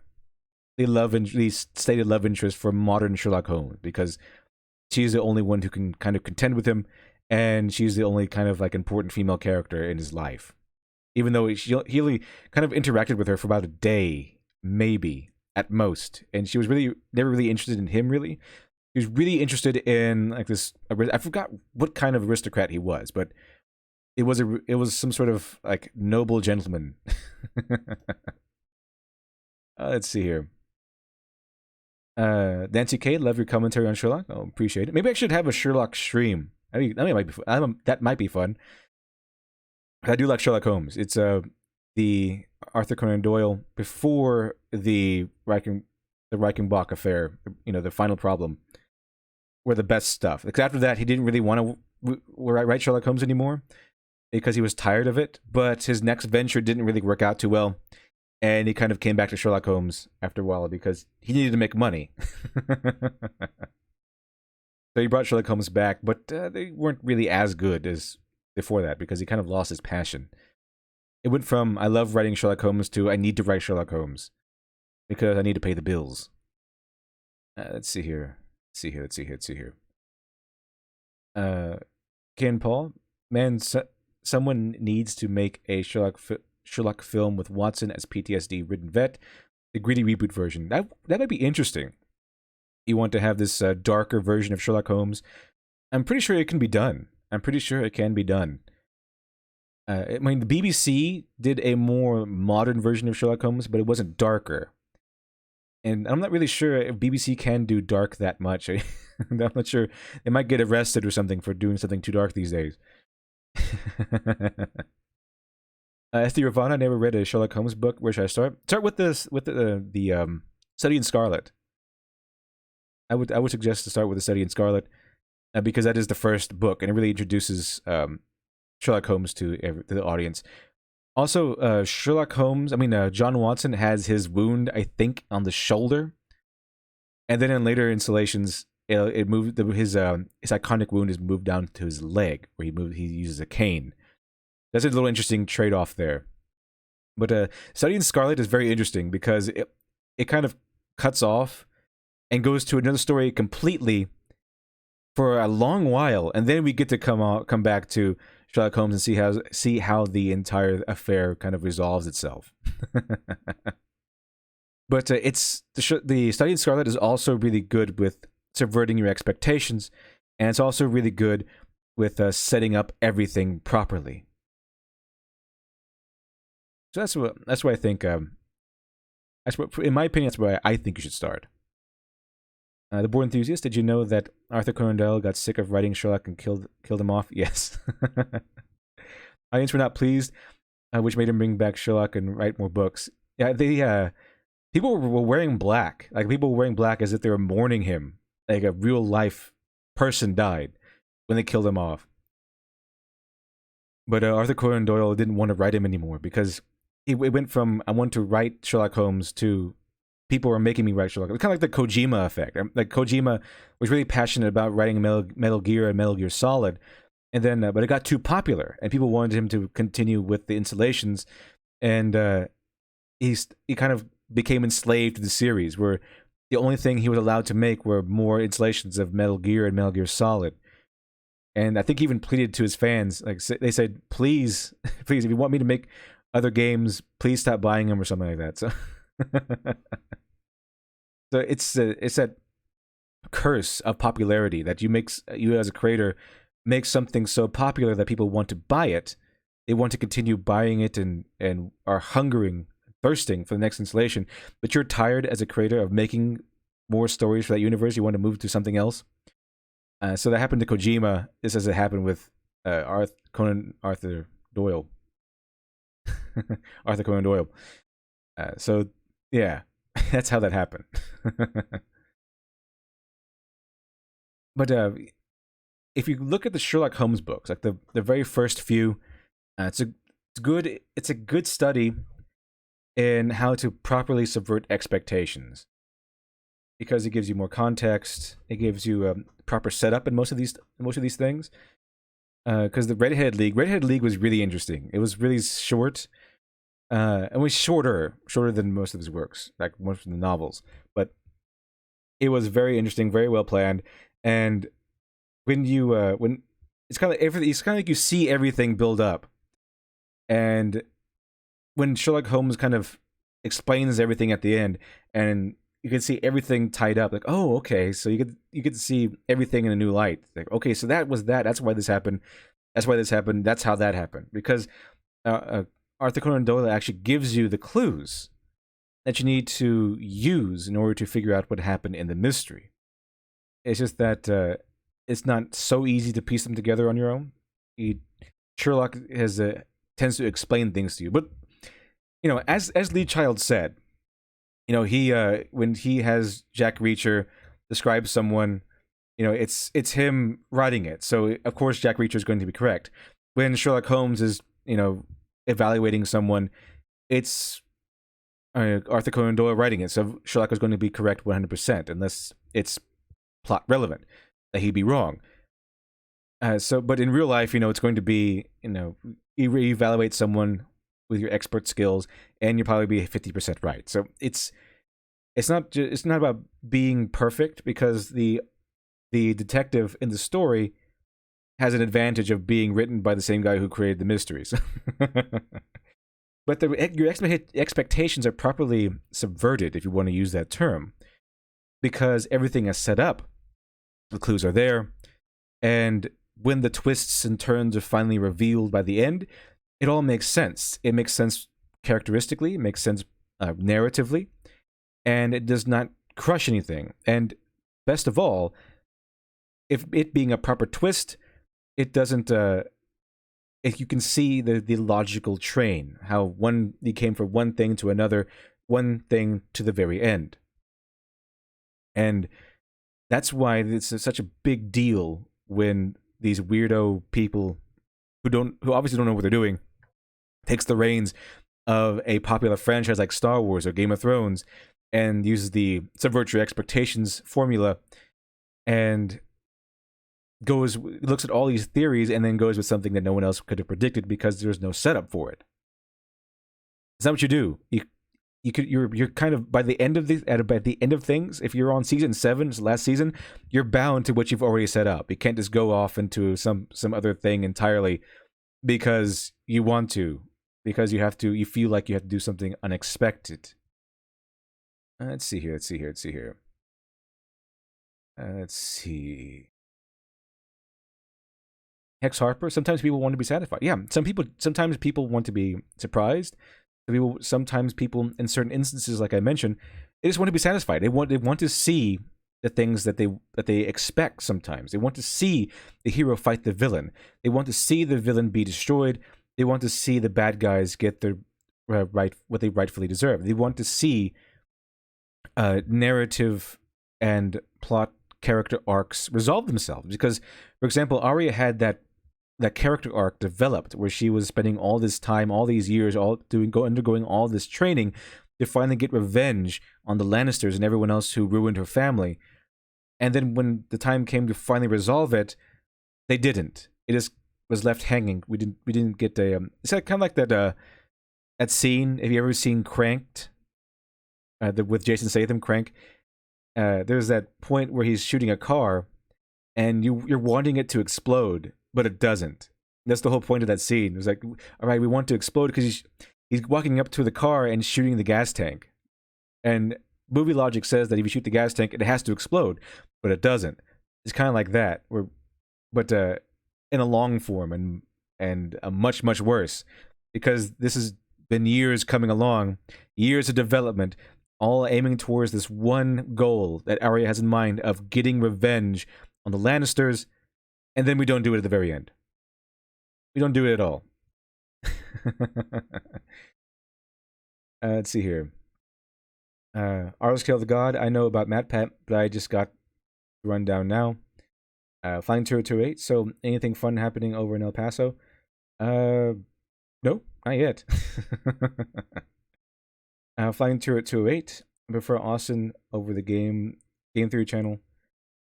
stated love interest for modern Sherlock Holmes, because she's the only one who can kind of contend with him, and she's the only kind of like important female character in his life. Even though he only kind of interacted with her for about a day, maybe at most, and she was really never really interested in him. Really, he was really interested in like this. I forgot what kind of aristocrat he was, but it was some sort of like noble gentleman. Let's see here. Nancy K, love your commentary on Sherlock. Oh, appreciate it. Maybe I should have a Sherlock stream. I mean, that might be fun. That might be fun. I do like Sherlock Holmes. It's the Arthur Conan Doyle before the Reichenbach affair. You know, the final problem, were the best stuff. Because after that, he didn't really want to write Sherlock Holmes anymore because he was tired of it. But his next venture didn't really work out too well, and he kind of came back to Sherlock Holmes after a while because he needed to make money. So he brought Sherlock Holmes back, but they weren't really as good as before that because he kind of lost his passion. It went from I love writing Sherlock Holmes to I need to write Sherlock Holmes because I need to pay the bills. Let's see here. Ken Paul, man, someone needs to make a Sherlock film with Watson as PTSD-ridden vet, the gritty reboot version. That might be interesting. You want to have this darker version of Sherlock Holmes? I'm pretty sure it can be done. I mean, the BBC did a more modern version of Sherlock Holmes, but it wasn't darker. And I'm not really sure if BBC can do dark that much. I'm not sure. They might get arrested or something for doing something too dark these days. Esther Ravana, never read a Sherlock Holmes book. Where should I start? Start with the Study in Scarlet. I would suggest to start with the Study in Scarlet because that is the first book, and it really introduces Sherlock Holmes to the audience. Also, Sherlock Holmes, John Watson has his wound, I think, on the shoulder. And then in later installations, it moved, his iconic wound is moved down to his leg, where he uses a cane. That's a little interesting trade-off there. But Study in Scarlet is very interesting because it kind of cuts off and goes to another story completely for a long while. And then we get to come back to Sherlock Holmes and see how the entire affair kind of resolves itself. But the Study in Scarlet is also really good with subverting your expectations, and it's also really good with setting up everything properly. So that's what I think. In my opinion, that's where I think you should start. The Board Enthusiast, did you know that Arthur Conan Doyle got sick of writing Sherlock and killed him off? Yes. Audience were not pleased, which made him bring back Sherlock and write more books. Yeah, people were wearing black. Like, people were wearing black as if they were mourning him. Like a real life person died when they killed him off. But Arthur Conan Doyle didn't want to write him anymore because it went from I want to write Sherlock Holmes to people were making me write Sherlock. It's kind of like the Kojima effect. Like, Kojima was really passionate about writing Metal Gear and Metal Gear Solid, And then, but it got too popular, and people wanted him to continue with the installations, and he kind of became enslaved to the series, where the only thing he was allowed to make were more installations of Metal Gear and Metal Gear Solid. And I think he even pleaded to his fans, like they said, please, please, if you want me to make other games, please stop buying them or something like that. So, so it's that curse of popularity that you as a creator make something so popular that people want to buy it. They want to continue buying it and are hungering, thirsting for the next installation. But you're tired as a creator of making more stories for that universe. You want to move to something else. So that happened to Kojima. This as it happened with Arthur Doyle. Arthur Conan Doyle. So yeah, that's how that happened. But if you look at the Sherlock Holmes books, like the very first few, it's a good study in how to properly subvert expectations, because it gives you more context. It gives you a proper setup in most of these things. Because the Red-Headed League was really interesting. It was really short, and was shorter than most of his works, like most of the novels. But it was very interesting, very well planned. And when it's kind of everything, it's kind of like you see everything build up, and when Sherlock Holmes kind of explains everything at the end, and you can see everything tied up, like, oh, okay, so you get to see everything in a new light. Like, okay, so that was that. That's why this happened. That's why this happened. That's how that happened. Because Arthur Conan Doyle actually gives you the clues that you need to use in order to figure out what happened in the mystery. It's just that it's not so easy to piece them together on your own. Sherlock tends to explain things to you, but as Lee Child said, he when he has Jack Reacher describe someone, it's him writing it, so of course Jack Reacher is going to be correct. When Sherlock Holmes is evaluating someone, it's Arthur Conan Doyle writing it, so Sherlock is going to be correct 100%, unless it's plot relevant that he'd be wrong. But in real life, it's going to be, you evaluate someone with your expert skills, and you'll probably be 50% right. So it's not about being perfect, because the detective in the story has an advantage of being written by the same guy who created the mysteries. But your expectations are properly subverted, if you want to use that term, because everything is set up. The clues are there, and when the twists and turns are finally revealed by the end, it all makes sense. It makes sense characteristically, it makes sense narratively, and it does not crush anything. And best of all, if it being a proper twist, it doesn't. If you can see the logical train, how you came from one thing to another, one thing to the very end, and that's why it's such a big deal when these weirdo people who obviously don't know what they're doing takes the reins of a popular franchise like Star Wars or Game of Thrones and uses the subvert your expectations formula and looks at all these theories and then goes with something that no one else could have predicted because there's no setup for it. Is that what you do? You're kind of by the end of things, if you're on season 7, it's the last season, you're bound to what you've already set up. You can't just go off into some other thing entirely because you want to, because you feel like you have to do something unexpected. Let's see. Hex Harper, sometimes people want to be satisfied. Yeah, sometimes people want to be surprised. Sometimes people, in certain instances, like I mentioned, they just want to be satisfied. They want to see the things that they expect. Sometimes they want to see the hero fight the villain. They want to see the villain be destroyed. They want to see the bad guys get their what they rightfully deserve. They want to see narrative and plot character arcs resolve themselves. Because, for example, Arya had that character arc developed where she was spending all this time, all these years, undergoing all this training to finally get revenge on the Lannisters and everyone else who ruined her family. And then when the time came to finally resolve it, they didn't. It just was left hanging. We didn't get a. It's kind of like that scene. Have you ever seen Cranked? With Jason Statham, Crank. There's that point where he's shooting a car, and you're wanting it to explode, but it doesn't. That's the whole point of that scene. It was like, all right, we want to explode because he's walking up to the car and shooting the gas tank, and movie logic says that if you shoot the gas tank, it has to explode, but it doesn't. It's kind of like that, but in a long form and a much worse, because this has been years coming along, years of development, all aiming towards this one goal that Arya has in mind of getting revenge on the Lannisters, and then we don't do it at the very end. We don't do it at all. Let's see here. Arlo's Kill the God. I know about MatPat, but I just got the rundown now. Flying 208. So, anything fun happening over in El Paso? No, not yet. Flying 208. I prefer Austin over the Game Theory channel.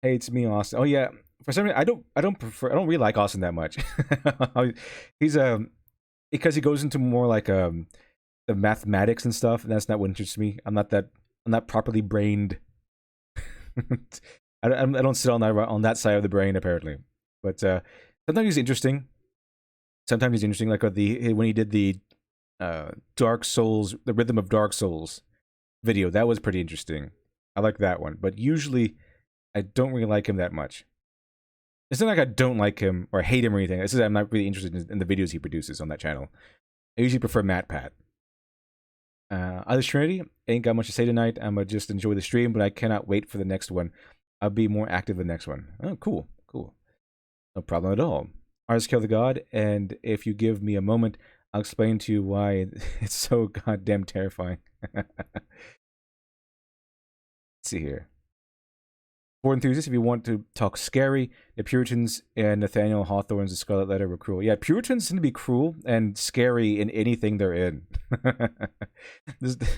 Hey, it's me, Austin. Oh yeah, for some reason I don't really like Austin that much. He's because he goes into more like the mathematics and stuff, and that's not what interests me. I'm not properly brained. I don't sit on that side of the brain apparently. But sometimes he's interesting. Sometimes he's interesting, like when he did the Dark Souls, the Rhythm of Dark Souls video. That was pretty interesting. I like that one. But usually, I don't really like him that much. It's not like I don't like him or hate him or anything. It's just I'm not really interested in the videos he produces on that channel. I usually prefer MatPat. Other Trinity, ain't got much to say tonight. I'ma just enjoy the stream, but I cannot wait for the next one. I'll be more active the next one. Oh, cool. No problem at all. Artist Kill the God, and if you give me a moment, I'll explain to you why it's so goddamn terrifying. Let's see here. For enthusiasts, if you want to talk scary, the Puritans and Nathaniel Hawthorne's The Scarlet Letter were cruel. Yeah, Puritans tend to be cruel and scary in anything they're in. If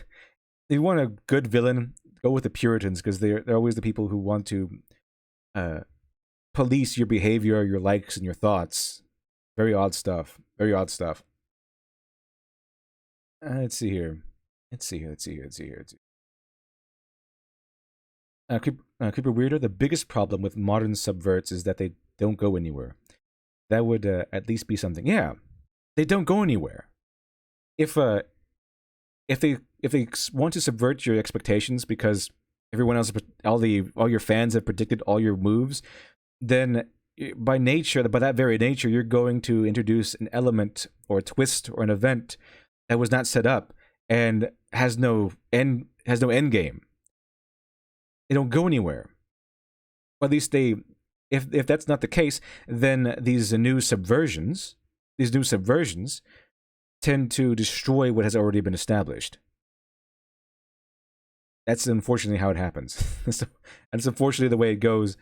you want a good villain, go with the Puritans, because they're always the people who want to police your behavior, your likes, and your thoughts. Very odd stuff. Very odd stuff. Let's see here. Creeper Weirder, the biggest problem with modern subverts is that they don't go anywhere. That would at least be something. Yeah, they don't go anywhere. If they want to subvert your expectations because everyone else, all your fans have predicted all your moves, then by that very nature, you're going to introduce an element or a twist or an event that was not set up and has no end game. They don't go anywhere. Or at least if that's not the case, then these new subversions tend to destroy what has already been established. That's unfortunately how it happens. That's unfortunately the way it goes,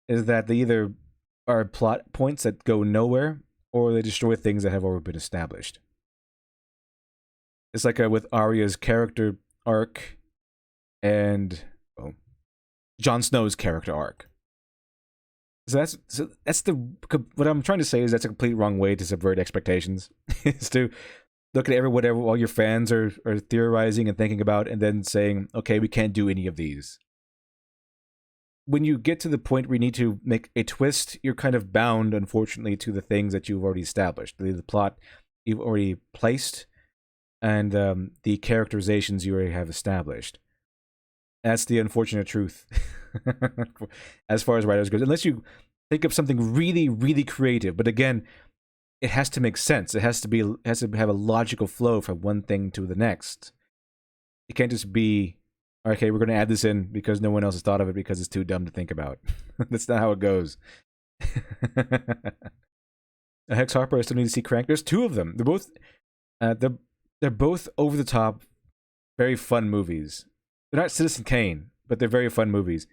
is that they either are plot points that go nowhere, or they destroy things that have already been established. It's like with Arya's character arc and Jon Snow's character arc. So that's what I'm trying to say is that's a complete wrong way to subvert expectations. Is to look at whatever all your fans are theorizing and thinking about, and then saying, okay, we can't do any of these. When you get to the point where you need to make a twist, you're kind of bound, unfortunately, to the things that you've already established, the plot you've already placed, and the characterizations you already have established. That's the unfortunate truth, as far as writers goes. Unless you think of something really, really creative, but again, it has to make sense. It has to have a logical flow from one thing to the next. It can't just be, okay, we're going to add this in because no one else has thought of it because it's too dumb to think about. That's not how it goes. Hex Harper, I still need to see Crank. There's two of them. They're both over the top, very fun movies. They're not Citizen Kane, but they're very fun movies.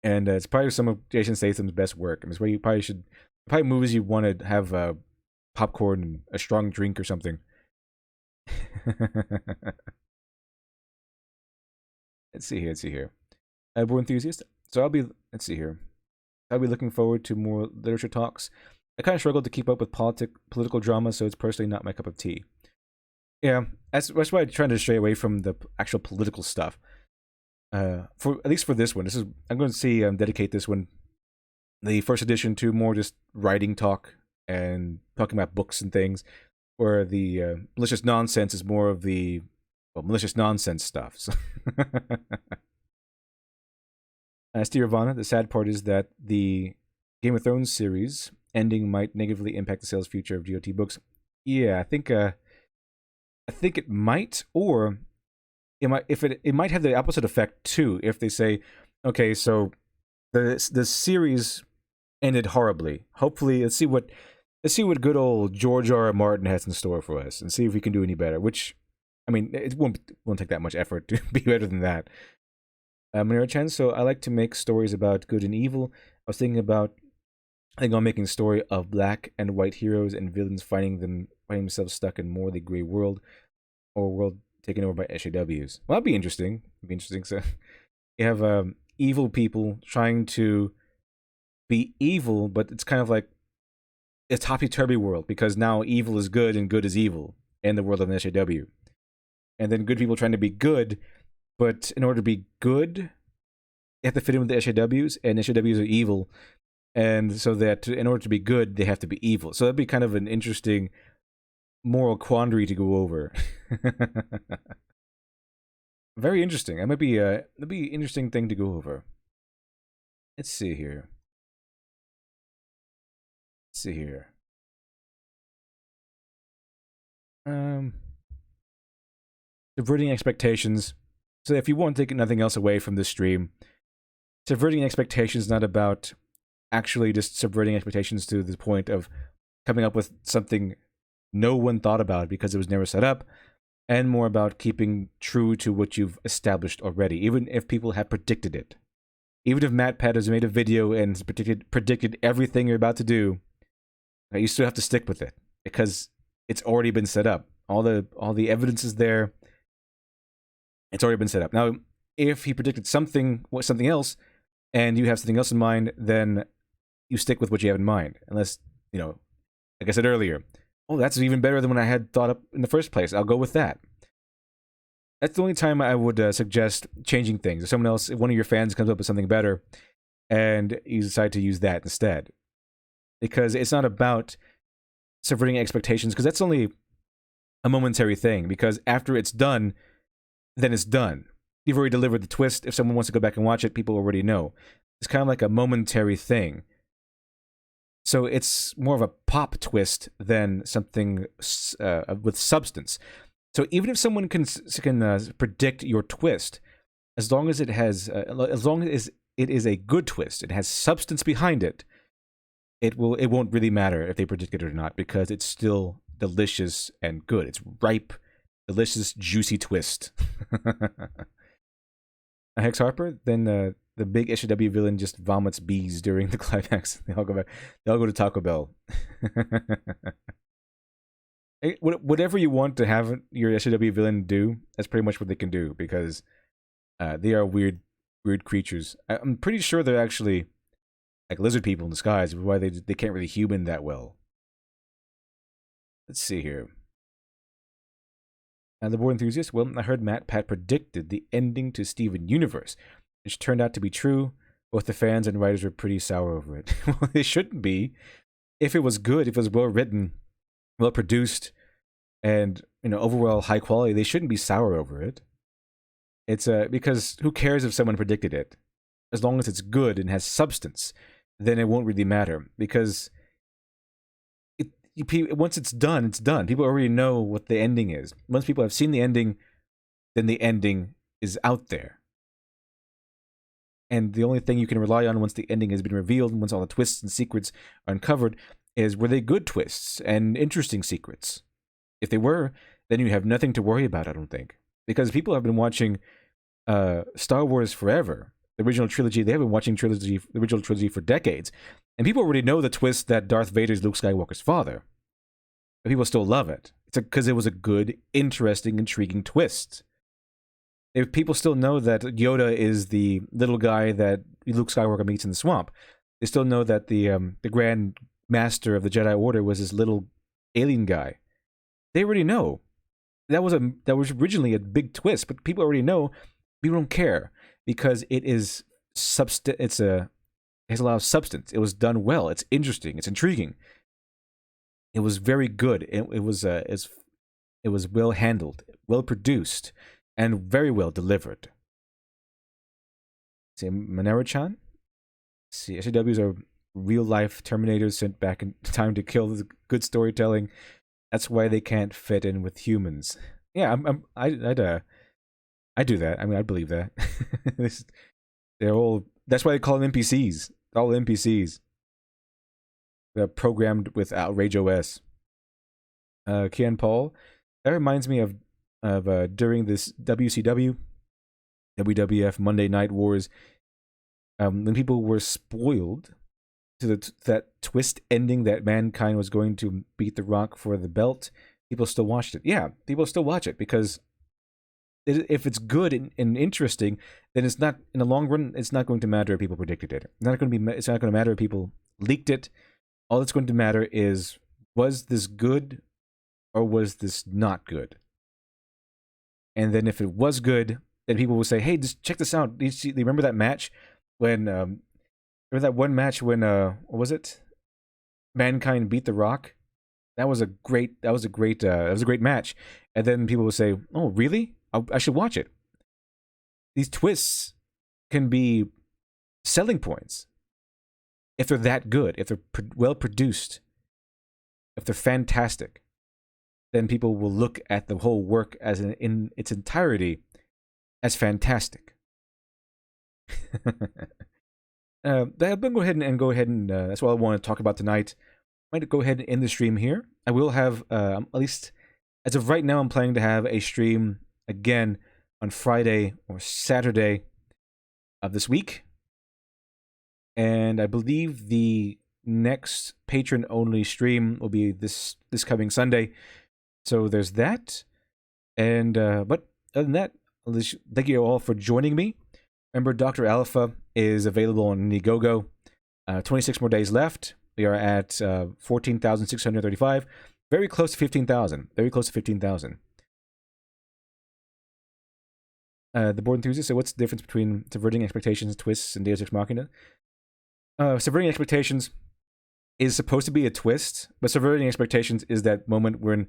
And it's probably some of Jason Statham's best work. I mean, it's where you probably movies you want to have popcorn and a strong drink or something. Let's see here. War Enthusiast. So let's see here. I'll be looking forward to more literature talks. I kind of struggled to keep up with political drama, so it's personally not my cup of tea. Yeah, that's why I'm trying to stray away from the actual political stuff. For at least for this one, I'm going to see dedicate this one, the first edition, to more just writing talk and talking about books and things, where the malicious nonsense is more of the malicious nonsense stuff. So Ravana, the sad part is that the Game of Thrones series ending might negatively impact the sales future of GOT books. Yeah, I think it might, or it might have the opposite effect too. If they say, okay, so the series ended horribly. Hopefully, let's see what good old George R. R. Martin has in store for us, and see if we can do any better. Which, I mean, it won't take that much effort to be better than that. Manira-chan, so I like to make stories about good and evil. I was thinking about, I'm making a story of black and white heroes and villains finding themselves stuck in morally gray world, or a world taken over by SJWs. Well, that'd be interesting. So you have evil people trying to be evil, but it's kind of like a topsy-turvy world, because now evil is good and good is evil in the world of an SJW. And then good people trying to be good, but in order to be good, you have to fit in with the SJWs, and SJWs are evil. And so that in order to be good, they have to be evil. So that'd be kind of an interesting moral quandary to go over. Very interesting. That'd be an interesting thing to go over. Let's see here. Subverting expectations. So if you want to take nothing else away from this stream, subverting expectations is not about actually just subverting expectations to the point of coming up with something no one thought about because it was never set up, and more about keeping true to what you've established already, even if people have predicted it. Even if MatPat has made a video and predicted everything you're about to do, you still have to stick with it because it's already been set up. All the evidence is there. It's already been set up. Now, if he predicted something else, and you have something else in mind, then you stick with what you have in mind. Unless, like I said earlier, oh, that's even better than what I had thought up in the first place. I'll go with that. That's the only time I would suggest changing things. If one of your fans comes up with something better, and you decide to use that instead. Because it's not about subverting expectations, because that's only a momentary thing. Because after it's done, then it's done. You've already delivered the twist. If someone wants to go back and watch it, people already know. It's kind of like a momentary thing. So it's more of a pop twist than something with substance. So even if someone can predict your twist, as long as it is a good twist, it has substance behind it, it won't really matter if they predict it or not, because it's still delicious and good. It's ripe, delicious, juicy twist. Hex Harper, then the big SJW villain just vomits bees during the climax. They all go to Taco Bell. Whatever you want to have your SJW villain do, that's pretty much what they can do, because they are weird creatures. I'm pretty sure they're actually like lizard people in disguise, why they can't really human that well. Let's see here. The board enthusiast. Well, I heard MatPat predicted the ending to Steven Universe, which turned out to be true. Both the fans and writers were pretty sour over it. Well, they shouldn't be. If it was good, if it was well written, well produced, and overall high quality, they shouldn't be sour over it. It's because who cares if someone predicted it? As long as it's good and has substance, then it won't really matter, because once it's done, it's done. People already know what the ending is. Once people have seen the ending, then the ending is out there. And the only thing you can rely on once the ending has been revealed, and once all the twists and secrets are uncovered, is were they good twists and interesting secrets? If they were, then you have nothing to worry about, I don't think. Because people have been watching Star Wars forever. The original trilogy, they have been watching the original trilogy for decades. And people already know the twist that Darth Vader is Luke Skywalker's father. But people still love it. It's because it was a good, interesting, intriguing twist. If people still know that Yoda is the little guy that Luke Skywalker meets in the swamp, they still know that the Grand master of the Jedi Order was this little alien guy. They already know. That was originally a big twist, but people already know. People don't care because it is it has a lot of substance. It was done well. It's interesting. It's intriguing. It was very good. It was well handled, well produced, and very well delivered. See, Monero-chan? See, SJWs are real life Terminators sent back in time to kill the good storytelling. That's why they can't fit in with humans. Yeah, I do that. I mean, I believe that. They're all. That's why they call them NPCs. All NPCs. They're programmed with Outrage OS. Kian Paul. That reminds me of during this WCW, WWF Monday Night Wars, when people were spoiled to that twist ending that Mankind was going to beat The Rock for the belt. People still watched it. Yeah, people still watch it because if it's good and interesting, then it's not, in the long run, it's not going to matter if people predicted it. It's not going to matter if people leaked it. All that's going to matter is, was this good or was this not good? And then if it was good, then people will say, hey, just check this out. Do you remember that match when remember that one match when what was it? Mankind beat The Rock? That was a great match. And then people will say, oh, really? I should watch it. These twists can be selling points if they're that good, if they're well produced, if they're fantastic. Then people will look at the whole work as in its entirety as fantastic. I'm going to go ahead and that's what I want to talk about tonight. I might go ahead and end the stream here. I will have at least as of right now, I'm planning to have a stream again on Friday or Saturday of this week, and I believe the next patron-only stream will be this coming Sunday. So there's that, and but other than that, thank you all for joining me. Remember, Dr. Alpha is available on Indiegogo. 26 more days left. We are at 14,635. Very close to 15,000. Very close to 15,000. The board enthusiast. So, what's the difference between subverting expectations, twists, and Deus Ex Machina? Subverting expectations is supposed to be a twist, but subverting expectations is that moment when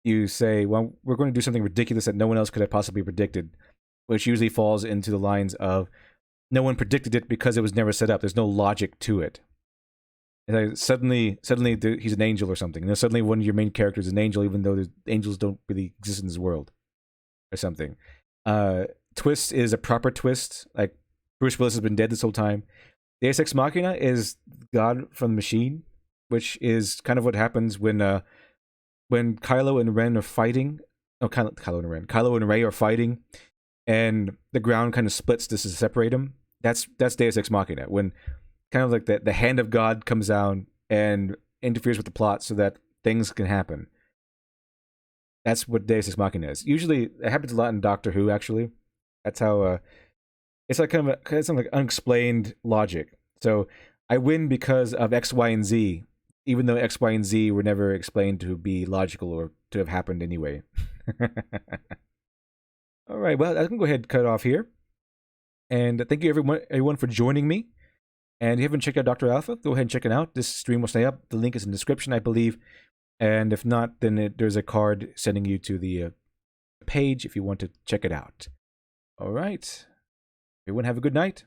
you say, "Well, we're going to do something ridiculous that no one else could have possibly predicted," which usually falls into the lines of, "No one predicted it because it was never set up. There's no logic to it." And like, suddenly, he's an angel or something. Suddenly, one of your main characters is an angel, even though the angels don't really exist in this world, or something. Twist is a proper twist. Like Bruce Willis has been dead this whole time. Deus Ex Machina is God from the machine, which is kind of what happens when Kylo and Ren are fighting. Oh, Kylo and Rey are fighting, and the ground kind of splits just to separate them. That's Deus Ex Machina, when kind of like the hand of God comes down and interferes with the plot so that things can happen. That's what Deus Ex Machina is. Usually, it happens a lot in Doctor Who. Actually, that's how it's like kind of something like unexplained logic. So I win because of X, Y, and Z, even though X, Y, and Z were never explained to be logical or to have happened anyway. All right, well, I can go ahead and cut it off here. And thank you everyone for joining me. And if you haven't checked out Dr. Alpha, go ahead and check it out. This stream will stay up. The link is in the description, I believe. And if not, then there's a card sending you to the page if you want to check it out. All right. Everyone have a good night.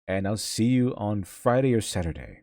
And I'll see you on Friday or Saturday.